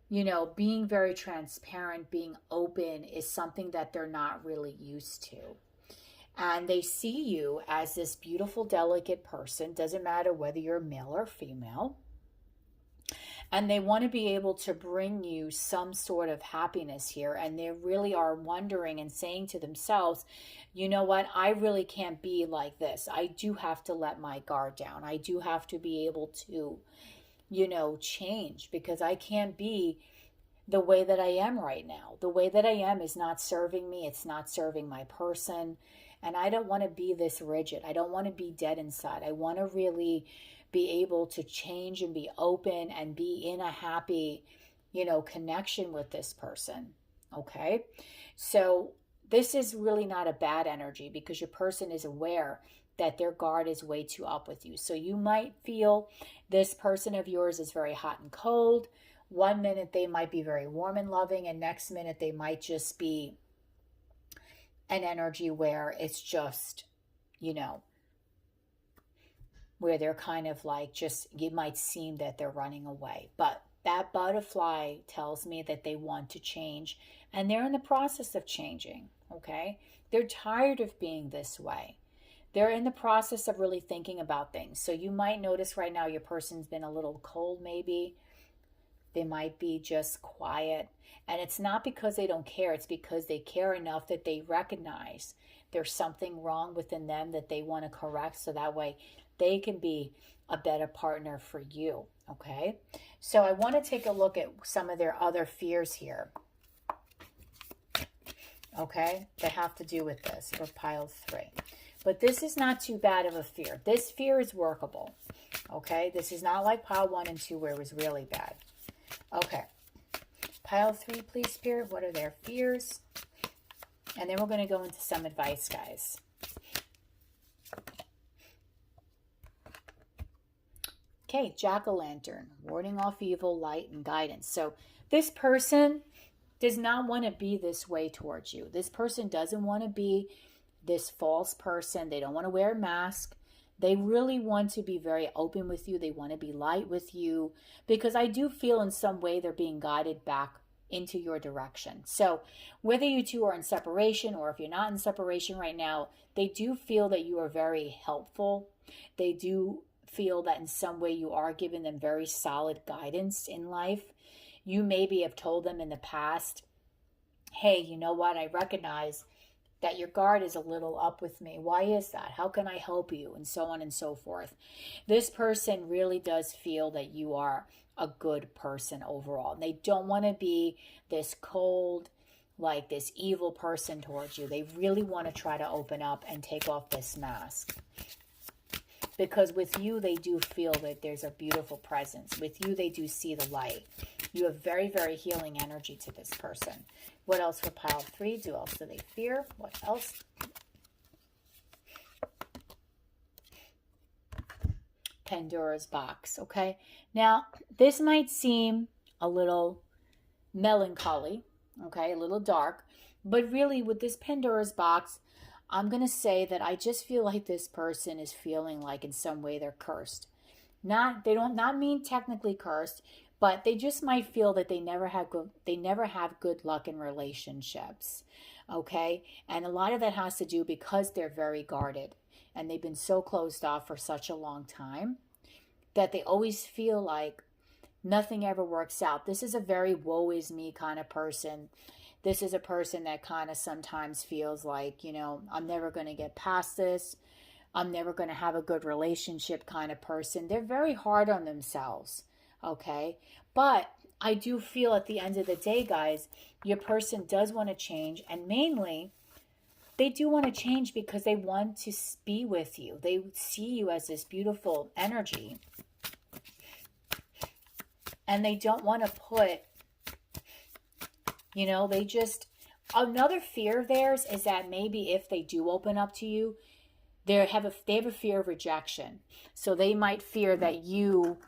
you know, being very transparent, being open is something that they're not really used to. And they see you as this beautiful, delicate person. Doesn't matter whether you're male or female. And they want to be able to bring you some sort of happiness here. And they really are wondering and saying to themselves, you know what, I really can't be like this. I do have to let my guard down. I do have to be able to, you know, change, because I can't be the way that I am right now. The way that I am is not serving me. It's not serving my person. And I don't want to be this rigid. I don't want to be dead inside. I want to really be able to change and be open and be in a happy, you know, connection with this person. Okay? So this is really not a bad energy, because your person is aware that their guard is way too up with you. So you might feel this person of yours is very hot and cold. One minute they might be very warm and loving, and next minute they might just be an energy where it's just, you know, where they're kind of like just, it might seem that they're running away. But that butterfly tells me that they want to change, and they're in the process of changing, okay? They're tired of being this way. They're in the process of really thinking about things. So you might notice right now your person's been a little cold maybe. They might be just quiet. And it's not because they don't care. It's because they care enough that they recognize there's something wrong within them that they want to correct, so that way they can be a better partner for you, okay? So I want to take a look at some of their other fears here, okay? That have to do with this for pile 3. But this is not too bad of a fear. This fear is workable, okay? This is not like pile 1 and 2 where it was really bad. Okay. Pile 3, please, Spirit. What are their fears? And then we're going to go into some advice, guys. Okay, jack-o'-lantern, warding off evil, light, and guidance. So this person does not want to be this way towards you. This person doesn't want to be this false person. They don't want to wear a mask. They really want to be very open with you. They want to be light with you, because I do feel in some way they're being guided back into your direction. So whether you two are in separation or if you're not in separation right now, they do feel that you are very helpful. They do feel that in some way you are giving them very solid guidance in life. You maybe have told them in the past, hey, you know what, I recognize that your guard is a little up with me. Why is that? How can I help you? And so on and so forth. This person really does feel that you are a good person overall. And they don't want to be this cold, like this evil person towards you. They really want to try to open up and take off this mask. Because with you, they do feel that there's a beautiful presence. With you, they do see the light. You have very, very healing energy to this person. What else for pile 3? Who else do they fear? What else? Pandora's box, okay? Now, this might seem a little melancholy, okay? A little dark. But really, with this Pandora's box, I'm going to say that I just feel like this person is feeling like in some way they're cursed. They don't mean technically cursed, but they just might feel that they never have good luck in relationships, okay? And a lot of that has to do because they're very guarded and they've been so closed off for such a long time that they always feel like nothing ever works out. This is a very woe is me kind of person. This is a person that kind of sometimes feels like, you know, I'm never going to get past this. I'm never going to have a good relationship kind of person. They're very hard on themselves. Okay, but I do feel at the end of the day, guys, your person does want to change, and mainly they do want to change because they want to be with you. They see you as this beautiful energy, and they don't want to put You know, they just, another fear of theirs is that maybe if they do open up to you, they have a fear of rejection. So they might fear that you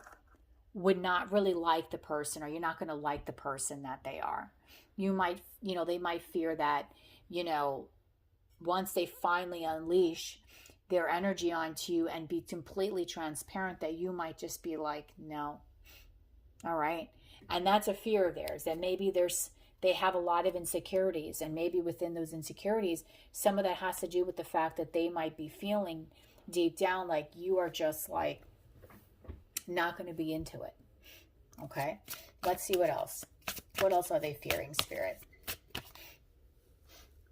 would not really like the person, or you're not going to like the person that they are. You might, you know, they might fear that, you know, once they finally unleash their energy onto you and be completely transparent, that you might just be like, no. All right. And that's a fear of theirs, that maybe they have a lot of insecurities, and maybe within those insecurities, some of that has to do with the fact that they might be feeling deep down like you are just like not going to be into it. Okay. Let's see what else. What else are they fearing, Spirit?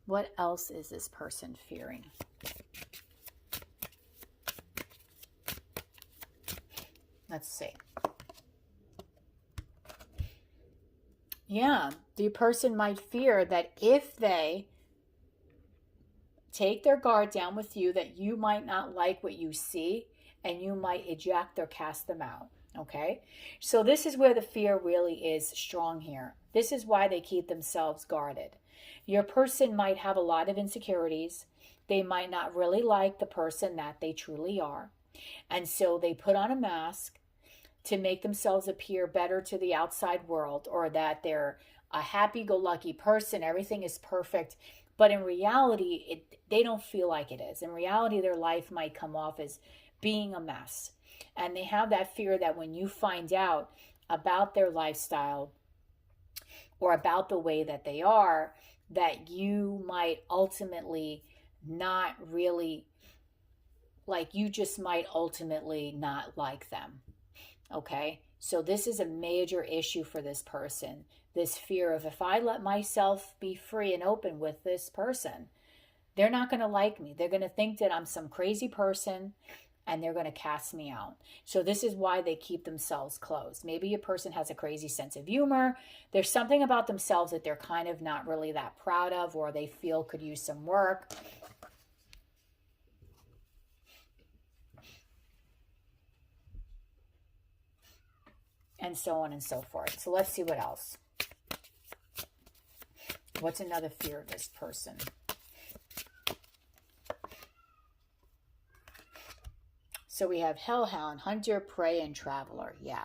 What else is this person fearing? Let's see. Yeah, the person might fear that if they take their guard down with you, that you might not like what you see, and you might eject or cast them out. Okay, so this is where the fear really is strong here. This is why they keep themselves guarded. Your person might have a lot of insecurities. They might not really like the person that they truly are. And so they put on a mask to make themselves appear better to the outside world, or that they're a happy-go-lucky person, everything is perfect. But in reality, they don't feel like it is. In reality, their life might come off as being a mess. And they have that fear that when you find out about their lifestyle or about the way that they are, that you might ultimately not really, like, you just might ultimately not like them. Okay, so this is a major issue for this person. This fear of, if I let myself be free and open with this person, they're not going to like me. They're going to think that I'm some crazy person, and they're going to cast me out. So this is why they keep themselves closed. Maybe a person has a crazy sense of humor. There's something about themselves that they're kind of not really that proud of, or they feel could use some work. And so on and so forth. So let's see what else. What's another fear of this person? So we have Hellhound, Hunter, Prey, and Traveler. Yeah.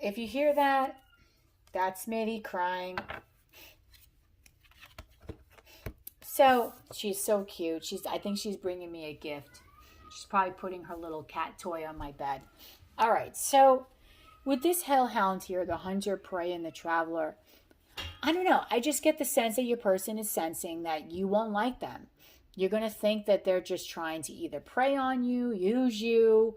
If you hear that, that's Mitty crying. So she's so cute. I think she's bringing me a gift. She's probably putting her little cat toy on my bed. All right, so with this Hellhound here, the Hunter, Prey, and the Traveler, I don't know. I just get the sense that your person is sensing that you won't like them. You're going to think that they're just trying to either prey on you, use you,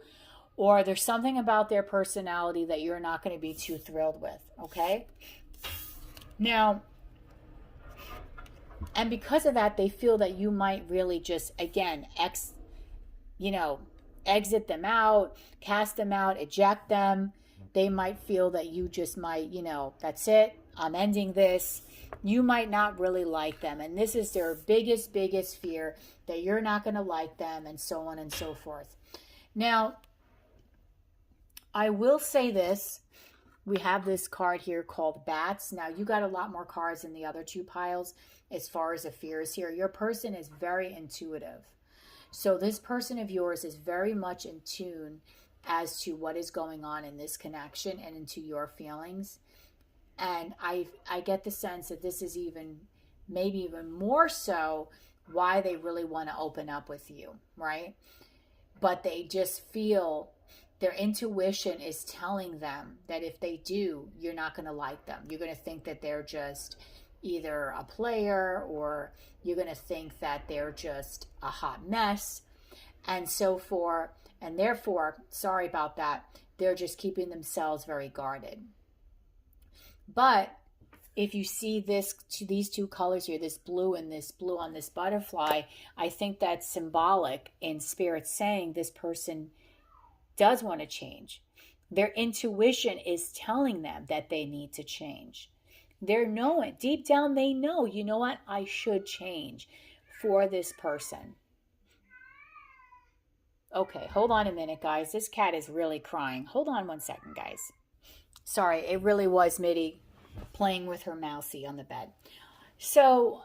or there's something about their personality that you're not going to be too thrilled with, okay? Now, and because of that, they feel that you might really just, again, exit them out, cast them out, eject them. They might feel that you just might, that's it, I'm ending this. You might not really like them. And this is their biggest fear, that you're not going to like them, and so on and so forth. Now, I will say this. We have this card here called Bats. Now, you got a lot more cards in the other two piles as far as the fears here. Your person is very intuitive. So this person of yours is very much in tune as to what is going on in this connection and into your feelings. And I get the sense that this is maybe even more so why they really want to open up with you, right? But they just feel, their intuition is telling them that if they do, you're not going to like them. You're going to think that they're just either a player, or you're going to think that they're just a hot mess. And therefore, sorry about that, they're just keeping themselves very guarded. But if you see these two colors here, this blue and this blue on this butterfly, I think that's symbolic in spirit, saying this person does want to change. Their intuition is telling them that they need to change. They're knowing, deep down they know, you know what, I should change for this person. Okay, hold on a minute, guys. This cat is really crying. Hold on one second, guys. Sorry, it really was Mitty playing with her mousey on the bed. So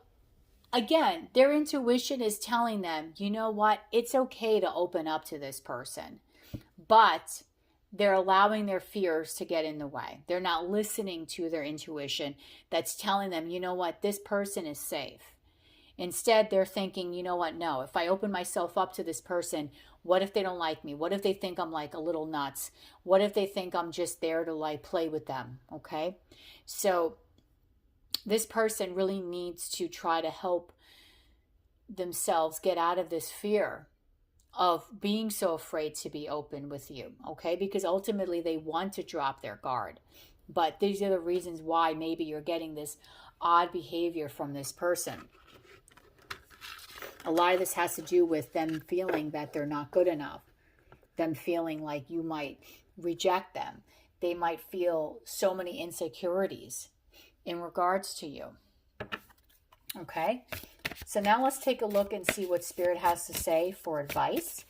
again, their intuition is telling them, you know what? It's okay to open up to this person, but they're allowing their fears to get in the way. They're not listening to their intuition that's telling them, you know what? This person is safe. Instead, they're thinking, you know what? No, if I open myself up to this person, what if they don't like me? What if they think I'm like a little nuts? What if they think I'm just there to like play with them? Okay. So this person really needs to try to help themselves get out of this fear of being so afraid to be open with you. Okay. Because ultimately they want to drop their guard. But these are the reasons why maybe you're getting this odd behavior from this person. A lot of this has to do with them feeling that they're not good enough, them feeling like you might reject them. They might feel so many insecurities in regards to you. Okay, so now let's take a look and see what Spirit has to say for advice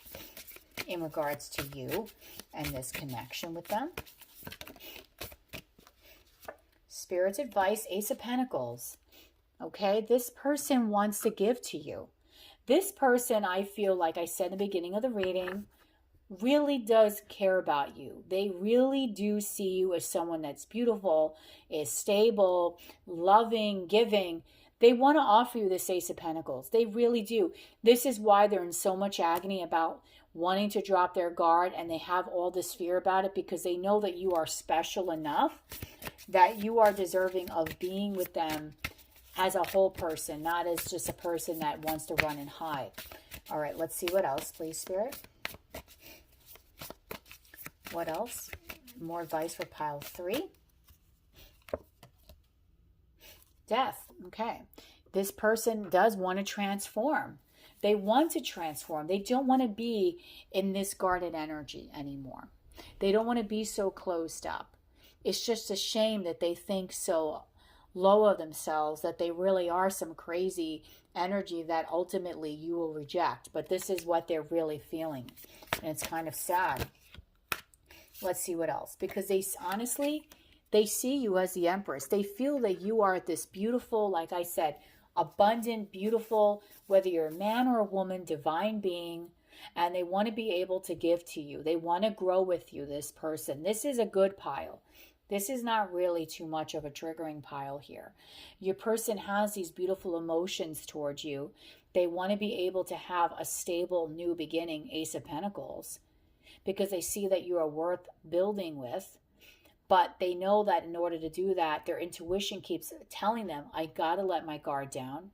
in regards to you and this connection with them. Spirit's advice, Ace of Pentacles. Okay, this person wants to give to you. This person, I feel like I said in the beginning of the reading, really does care about you. They really do see you as someone that's beautiful, is stable, loving, giving. They want to offer you this Ace of Pentacles. They really do. This is why they're in so much agony about wanting to drop their guard, and they have all this fear about it because they know that you are special enough, that you are deserving of being with them as a whole person, not as just a person that wants to run and hide. All right, let's see what else, please, Spirit. What else? More advice for pile 3. Death. Okay. This person does want to transform. They want to transform. They don't want to be in this guarded energy anymore. They don't want to be so closed up. It's just a shame that they think so low of themselves, that they really are some crazy energy that ultimately you will reject. But this is what they're really feeling. And it's kind of sad. Let's see what else. Because they honestly, they see you as the Empress. They feel that you are this beautiful, like I said, abundant, beautiful, whether you're a man or a woman, divine being. And they want to be able to give to you. They want to grow with you, this person. This is a good pile. This is not really too much of a triggering pile here. Your person has these beautiful emotions towards you. They want to be able to have a stable new beginning, Ace of Pentacles, because they see that you are worth building with. But they know that in order to do that, their intuition keeps telling them, I got to let my guard down.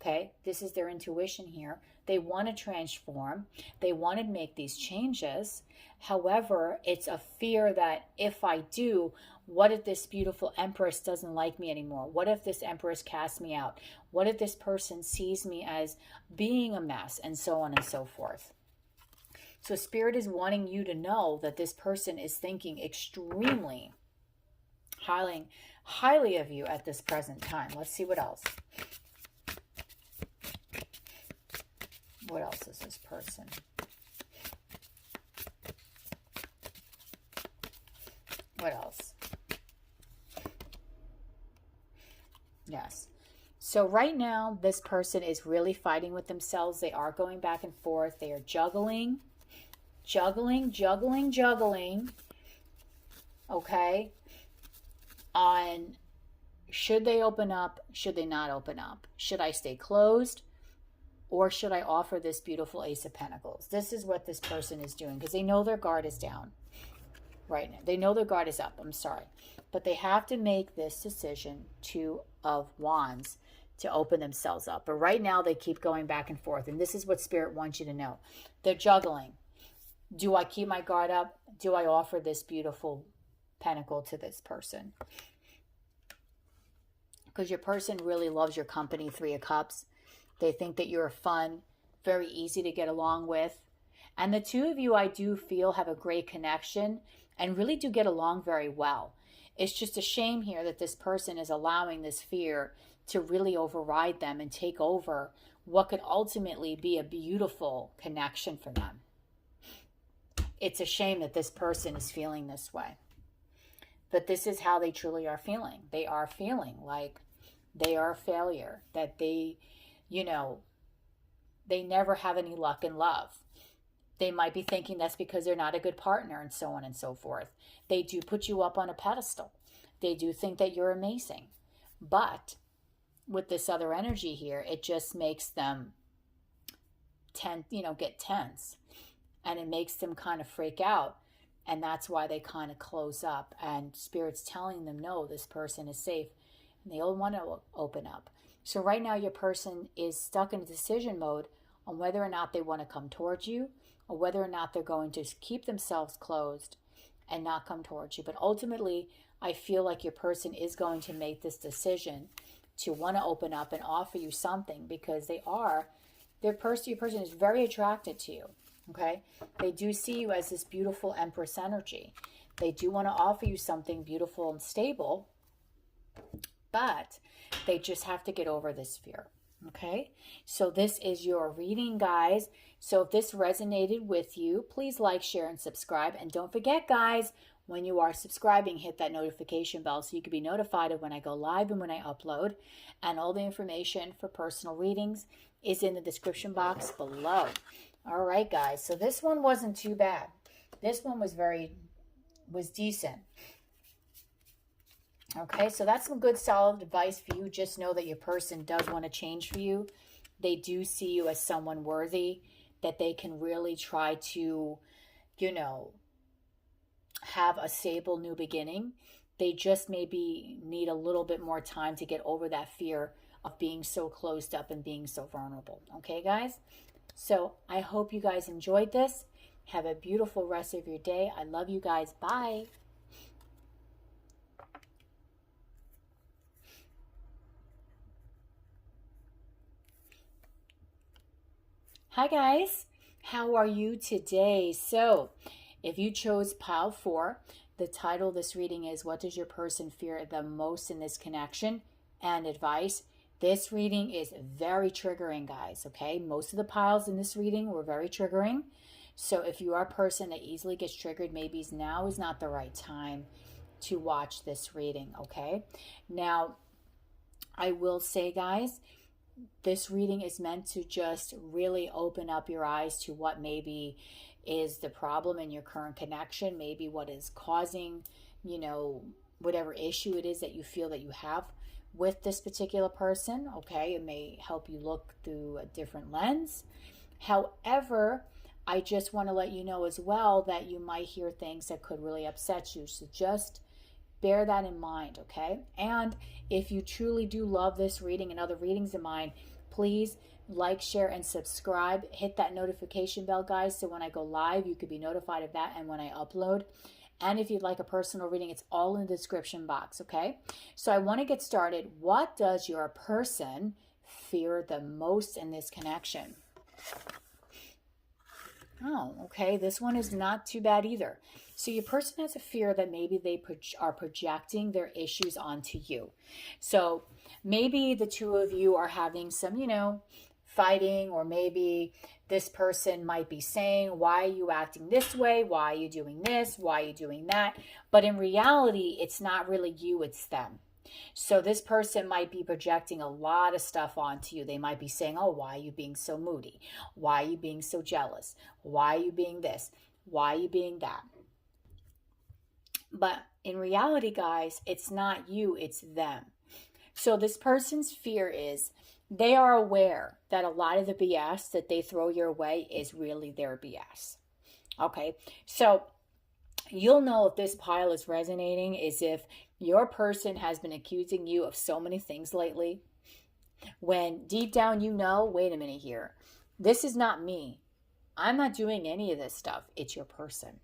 Okay, this is their intuition here. They want to transform. They want to make these changes. However, it's a fear that if I do, what if this beautiful Empress doesn't like me anymore? What if this Empress casts me out? What if this person sees me as being a mess, and so on and so forth? So Spirit is wanting you to know that this person is thinking extremely highly of you at this present time. Let's see what else. What else is this person? What else? Yes. So right now, this person is really fighting with themselves. They are going back and forth. They are juggling. Okay. On should they open up? Should they not open up? Should I stay closed? Or should I offer this beautiful Ace of Pentacles? This is what this person is doing because they know their guard is down right now. They know their guard is up. I'm sorry. But they have to make this decision, Two of Wands, to open themselves up. But right now they keep going back and forth. And this is what Spirit wants you to know. They're juggling. Do I keep my guard up? Do I offer this beautiful pentacle to this person? Because your person really loves your company, 3 of Cups. They think that you're fun, very easy to get along with. And the two of you, I do feel, have a great connection and really do get along very well. It's just a shame here that this person is allowing this fear to really override them and take over what could ultimately be a beautiful connection for them. It's a shame that this person is feeling this way. But this is how they truly are feeling. They are feeling like they are a failure, that they, you know, they never have any luck in love. They might be thinking that's because they're not a good partner and so on and so forth. They do put you up on a pedestal. They do think that you're amazing. But with this other energy here, it just makes them get tense. And it makes them kind of freak out. And that's why they kind of close up. And Spirit's telling them, no, this person is safe. And they all want to open up. So right now your person is stuck in a decision mode on whether or not they want to come towards you, or whether or not they're going to keep themselves closed and not come towards you. But ultimately, I feel like your person is going to make this decision to want to open up and offer you something, because your person is very attracted to you, okay? They do see you as this beautiful Empress energy. They do want to offer you something beautiful and stable, but they just have to get over this fear. Okay, so this is your reading, guys. So if this resonated with you, please like, share, and subscribe. And don't forget, guys, when you are subscribing, hit that notification bell so you can be notified of when I go live and when I upload. And all the information for personal readings is in the description box below. All right, guys, so this one wasn't too bad. This one was decent. Okay, so that's some good solid advice for you. Just know that your person does want to change for you. They do see you as someone worthy, that they can really try to, have a stable new beginning. They just maybe need a little bit more time to get over that fear of being so closed up and being so vulnerable. Okay, guys? So I hope you guys enjoyed this. Have a beautiful rest of your day. I love you guys. Bye. Hi guys, how are you today? So if you chose pile 4, the title of this reading is What Does Your Person Fear the Most in This Connection? And advice. This reading is very triggering, guys, okay? Most of the piles in this reading were very triggering. So if you are a person that easily gets triggered, maybe now is not the right time to watch this reading, okay? Now, I will say, guys, this reading is meant to just really open up your eyes to what maybe is the problem in your current connection, maybe what is causing, whatever issue it is that you feel that you have with this particular person, okay? It may help you look through a different lens. However, I just want to let you know as well that you might hear things that could really upset you. So just bear that in mind, okay? And if you truly do love this reading and other readings of mine, please like, share, and subscribe. Hit that notification bell, guys, so when I go live, you could be notified of that and when I upload. And if you'd like a personal reading, it's all in the description box, okay? So I want to get started. What does your person fear the most in this connection? Oh, okay. This one is not too bad either. So your person has a fear that maybe they are projecting their issues onto you. So maybe the two of you are having some, fighting, or maybe this person might be saying, why are you acting this way? Why are you doing this? Why are you doing that? But in reality, it's not really you, it's them. So this person might be projecting a lot of stuff onto you. They might be saying, oh, why are you being so moody? Why are you being so jealous? Why are you being this? Why are you being that? But in reality, guys, it's not you, it's them. So this person's fear is they are aware that a lot of the BS that they throw your way is really their BS. Okay, so you'll know if this pile is resonating is if your person has been accusing you of so many things lately, when deep down wait a minute here, this is not me. I'm not doing any of this stuff. It's your person.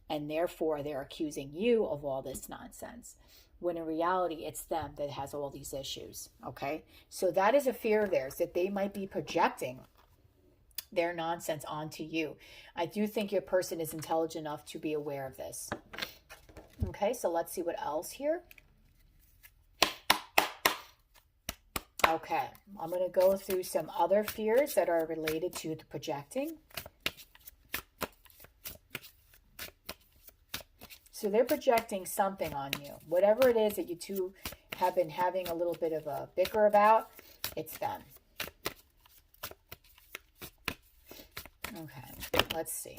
And therefore, they're accusing you of all this nonsense, when in reality, it's them that has all these issues, okay? So that is a fear of theirs, that they might be projecting their nonsense onto you. I do think your person is intelligent enough to be aware of this. Okay, so let's see what else here. Okay, I'm going to go through some other fears that are related to the projecting. So they're projecting something on you. Whatever it is that you two have been having a little bit of a bicker about, it's them. Okay, let's see.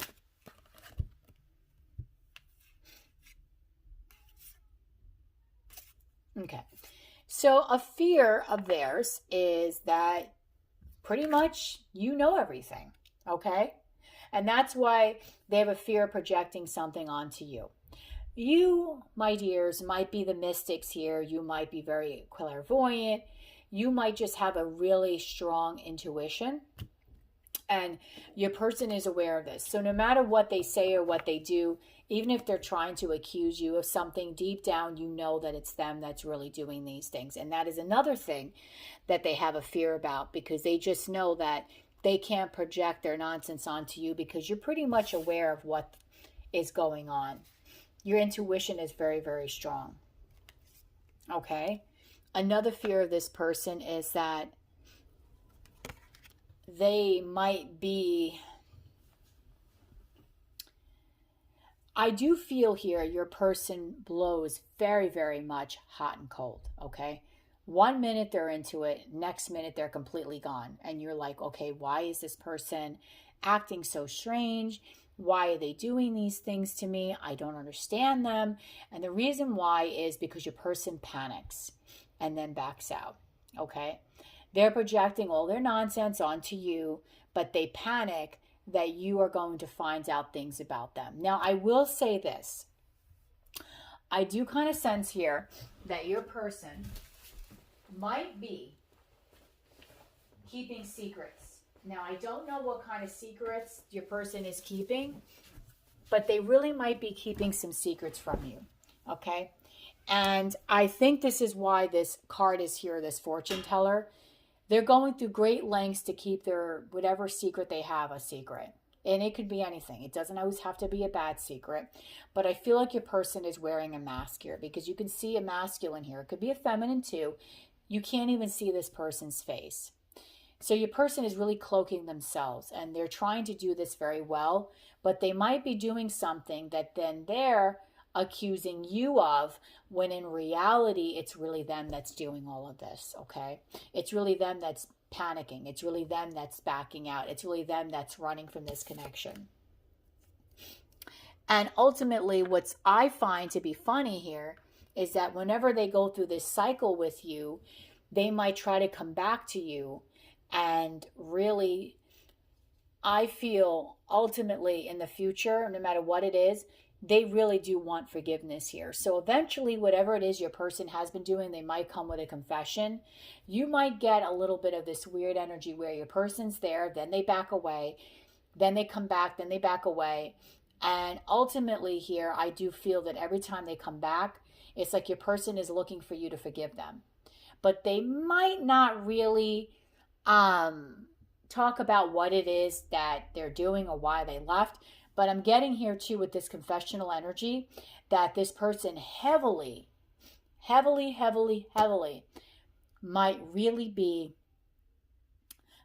Okay, so a fear of theirs is that pretty much you know everything, okay? And that's why they have a fear of projecting something onto you. You, my dears, might be the mystics here. You might be very clairvoyant. You might just have a really strong intuition. And your person is aware of this. So no matter what they say or what they do, even if they're trying to accuse you of something, deep down you know that it's them that's really doing these things. And that is another thing that they have a fear about, because they just know that they can't project their nonsense onto you because you're pretty much aware of what is going on. Your intuition is very, very strong. Okay? Another fear of this person is that they might be... I do feel here your person blows very, very much hot and cold, okay? 1 minute they're into it, next minute they're completely gone. And you're like, okay, why is this person acting so strange? Why are they doing these things to me? I don't understand them. And the reason why is because your person panics and then backs out, okay? They're projecting all their nonsense onto you, but they panic that you are going to find out things about them. Now, I will say this. I do kind of sense here that your person might be keeping secrets. Now, I don't know what kind of secrets your person is keeping, but they really might be keeping some secrets from you, okay? And I think this is why this card is here, this fortune teller. They're going through great lengths to keep their whatever secret they have a secret. And it could be anything. It doesn't always have to be a bad secret. But I feel like your person is wearing a mask here, because you can see a masculine here. It could be a feminine too. You can't even see this person's face. So your person is really cloaking themselves, and they're trying to do this very well, but they might be doing something that then they're accusing you of, when in reality it's really them that's doing all of this, okay? It's really them that's panicking. It's really them that's backing out. It's really them that's running from this connection. And ultimately, what I find to be funny here is that whenever they go through this cycle with you, they might try to come back to you, and really, I feel ultimately in the future, no matter what it is, they really do want forgiveness here. So eventually, whatever it is your person has been doing, they might come with a confession. You might get a little bit of this weird energy where your person's there, then they back away, then they come back, then they back away. And ultimately here, I do feel that every time they come back, it's like your person is looking for you to forgive them. But they might not really talk about what it is that they're doing or why they left. But I'm getting here too with this confessional energy that this person heavily might really be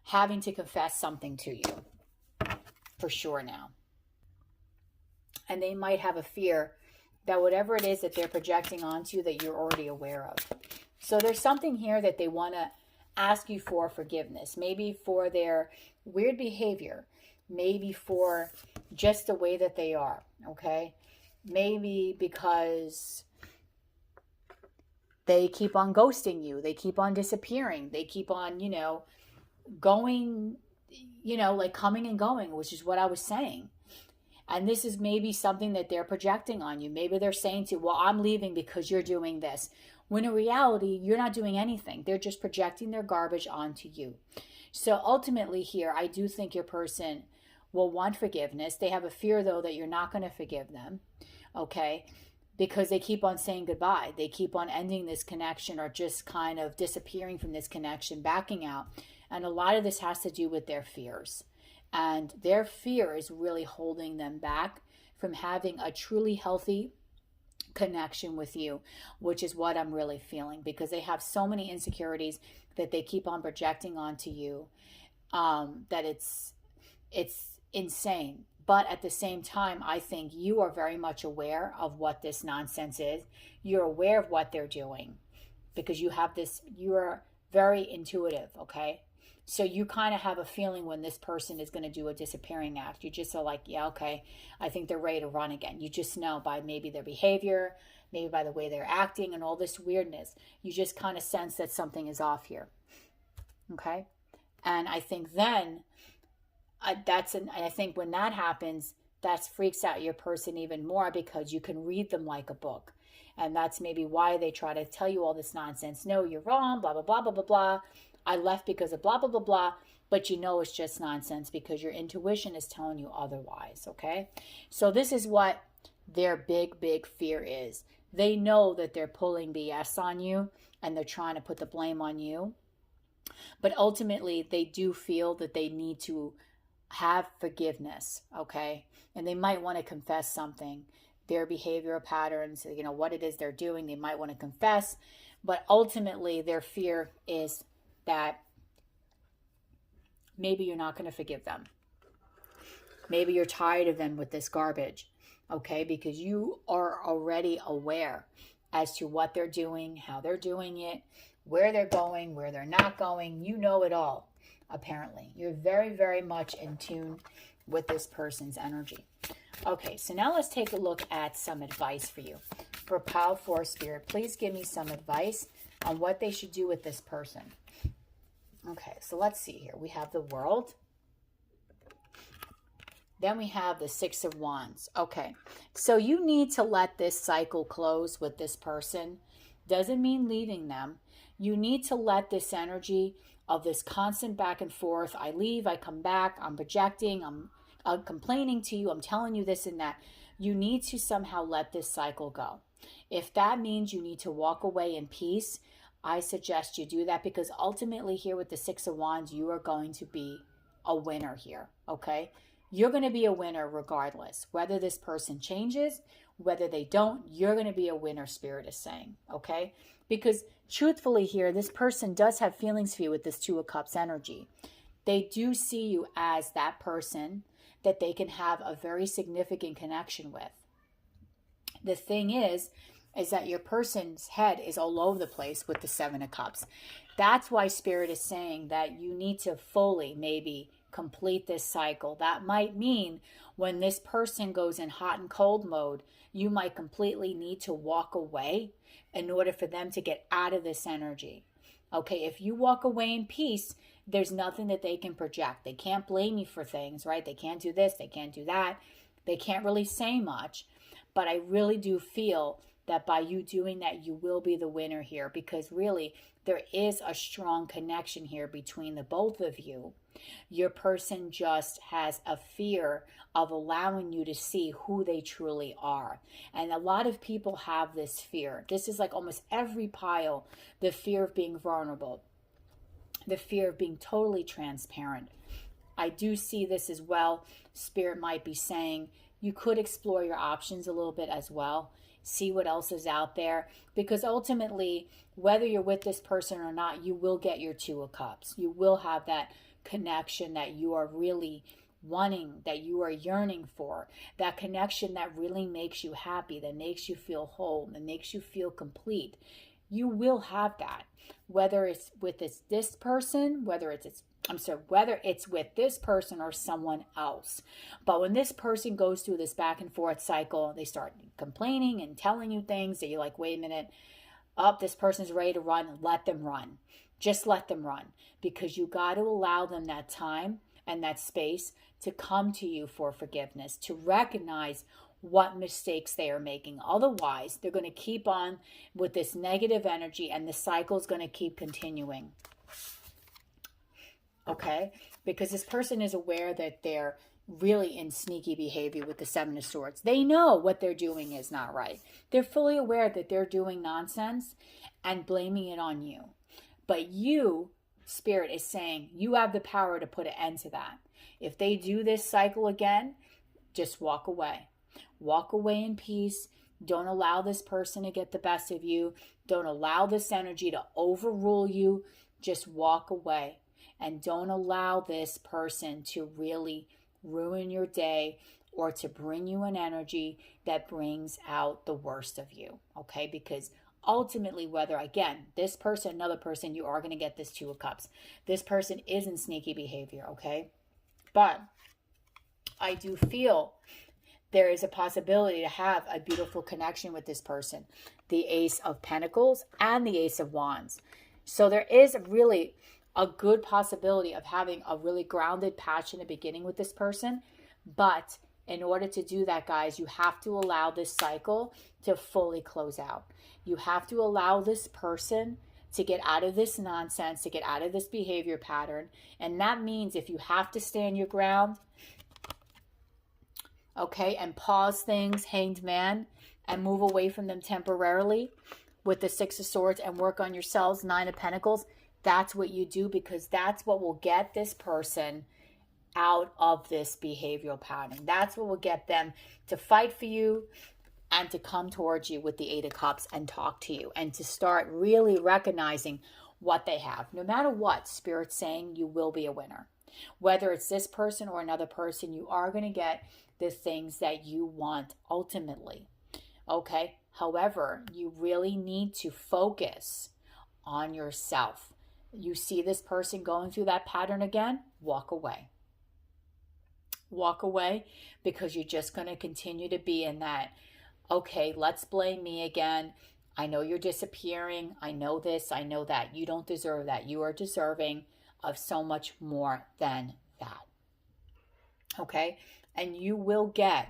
having to confess something to you for sure now. And they might have a fear that whatever it is that they're projecting onto you that you're already aware of. So there's something here that they want to ask you for forgiveness, maybe for their weird behavior, maybe for just the way that they are, okay? Maybe because they keep on ghosting you, they keep on disappearing, they keep on, going, like coming and going, which is what I was saying. And this is maybe something that they're projecting on you. Maybe they're saying to you, well, I'm leaving because you're doing this. When in reality, you're not doing anything. They're just projecting their garbage onto you. So ultimately here, I do think your person will want forgiveness. They have a fear, though, that you're not going to forgive them, okay? Because they keep on saying goodbye. They keep on ending this connection or just kind of disappearing from this connection, backing out. And a lot of this has to do with their fears. And their fear is really holding them back from having a truly healthy connection with you, which is what I'm really feeling, because they have so many insecurities that they keep on projecting onto you that it's insane. But at the same time, I think you are very much aware of what this nonsense is. You're aware of what they're doing because you have this, you're very intuitive, okay? So you kind of have a feeling when this person is going to do a disappearing act. You just are like, yeah, okay, I think they're ready to run again. You just know by maybe their behavior, maybe by the way they're acting and all this weirdness. You just kind of sense that something is off here, okay? And I think then I think when that happens, that freaks out your person even more because you can read them like a book. And that's maybe why they try to tell you all this nonsense. No, you're wrong, blah, blah, blah, blah, blah, blah. I left because of blah, blah, blah, blah. But you know it's just nonsense because your intuition is telling you otherwise, okay? So this is what their big, big fear is. They know that they're pulling BS on you and they're trying to put the blame on you. But ultimately, they do feel that they need to have forgiveness, okay? And they might want to confess something, their behavioral patterns, you know, what it is they're doing. They might want to confess. But ultimately, their fear is that maybe you're not going to forgive them. Maybe you're tired of them with this garbage, okay? Because you are already aware as to what they're doing, how they're doing it, where they're going, where they're not going. You know it all, apparently. You're very, very much in tune with this person's energy. Okay, so now let's take a look at some advice for you. For Pile 4 Spirit, please give me some advice on what they should do with this person. Okay, so let's see here. We have the World. Then we have the Six of Wands. Okay, so you need to let this cycle close with this person. Doesn't mean leaving them. You need to let this energy of this constant back and forth. I leave, I come back, I'm projecting, I'm complaining to you, I'm telling you this and that. You need to somehow let this cycle go. If that means you need to walk away in peace, I suggest you do that because ultimately here with the Six of Wands, you are going to be a winner here, okay? You're going to be a winner regardless. Whether this person changes, whether they don't, you're going to be a winner, Spirit is saying, okay? Because truthfully here, this person does have feelings for you with this Two of Cups energy. They do see you as that person that they can have a very significant connection with. The thing is that your person's head is all over the place with the Seven of Cups. That's why Spirit is saying that you need to fully maybe complete this cycle. That might mean when this person goes in hot and cold mode, you might completely need to walk away in order for them to get out of this energy. Okay, if you walk away in peace, there's nothing that they can project. They can't blame you for things, right? They can't do this, they can't do that. They can't really say much. But I really do feel that by you doing that, you will be the winner here because really there is a strong connection here between the both of you. Your person just has a fear of allowing you to see who they truly are. And a lot of people have this fear. This is like almost every pile, the fear of being vulnerable, the fear of being totally transparent. I do see this as well. Spirit might be saying you could explore your options a little bit as well. See what else is out there. Because ultimately, whether you're with this person or not, you will get your Two of Cups. You will have that connection that you are really wanting, that you are yearning for. That connection that really makes you happy, that makes you feel whole, that makes you feel complete. You will have that. Whether it's with this person, whether it's with this person or someone else. But when this person goes through this back and forth cycle, they start complaining and telling you things that you're like, wait a minute, this person's ready to run, let them run. Just let them run. Because you got to allow them that time and that space to come to you for forgiveness, to recognize what mistakes they are making. Otherwise, they're going to keep on with this negative energy and the cycle is going to keep continuing. Okay? Because this person is aware that they're really in sneaky behavior with the Seven of Swords. They know what they're doing is not right. They're fully aware that they're doing nonsense and blaming it on you. But you, Spirit, is saying you have the power to put an end to that. If they do this cycle again, just walk away. Walk away in peace. Don't allow this person to get the best of you. Don't allow this energy to overrule you. Just walk away. And don't allow this person to really ruin your day or to bring you an energy that brings out the worst of you, okay? Because ultimately, whether, again, this person, another person, you are going to get this Two of Cups. This person isn't sneaky behavior, okay? But I do feel there is a possibility to have a beautiful connection with this person. The Ace of Pentacles and the Ace of Wands. So there is really a good possibility of having a really grounded, passionate beginning with this person. But in order to do that, guys, you have to allow this cycle to fully close out. You have to allow this person to get out of this nonsense, to get out of this behavior pattern. And that means if you have to stand your ground, okay, and pause things, Hanged Man, and move away from them temporarily with the Six of Swords and work on yourselves, Nine of Pentacles, that's what you do, because that's what will get this person out of this behavioral pattern. That's what will get them to fight for you and to come towards you with the Eight of Cups and talk to you and to start really recognizing what they have. No matter what, Spirit's saying you will be a winner. Whether it's this person or another person, you are going to get the things that you want ultimately. Okay? However, you really need to focus on yourself. You see this person going through that pattern again, walk away. Walk away, because you're just going to continue to be in that, okay, let's blame me again. I know you're disappearing. I know this. I know that. You don't deserve that. You are deserving of so much more than that. Okay? And you will get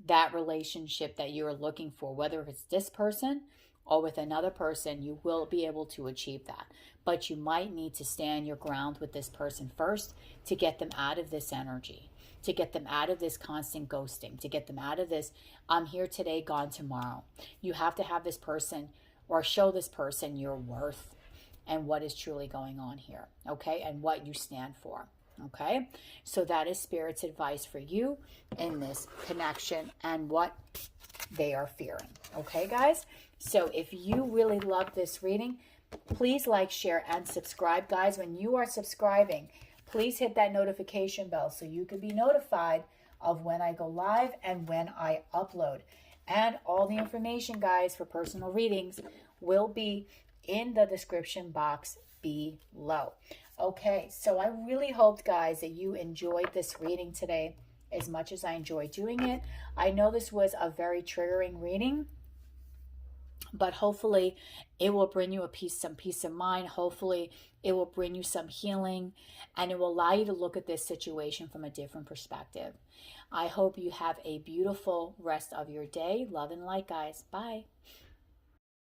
that relationship that you're looking for, whether it's this person or with another person, you will be able to achieve that. But you might need to stand your ground with this person first to get them out of this energy, to get them out of this constant ghosting, to get them out of this, I'm here today, gone tomorrow. You have to have this person or show this person your worth and what is truly going on here, okay? And what you stand for, okay? So that is Spirit's advice for you in this connection and what they are fearing, okay, guys? So if you really love this reading, please like, share, and subscribe, guys. When you are subscribing, please hit that notification bell so you can be notified of when I go live and when I upload. And all the information, guys, for personal readings will be in the description box below. Okay, so I really hoped, guys, that you enjoyed this reading today as much as I enjoyed doing it. I know this was a very triggering reading, but hopefully it will bring you some peace of mind. Hopefully it will bring you some healing, and it will allow you to look at this situation from a different perspective. I hope you have a beautiful rest of your day. Love and light, guys. Bye.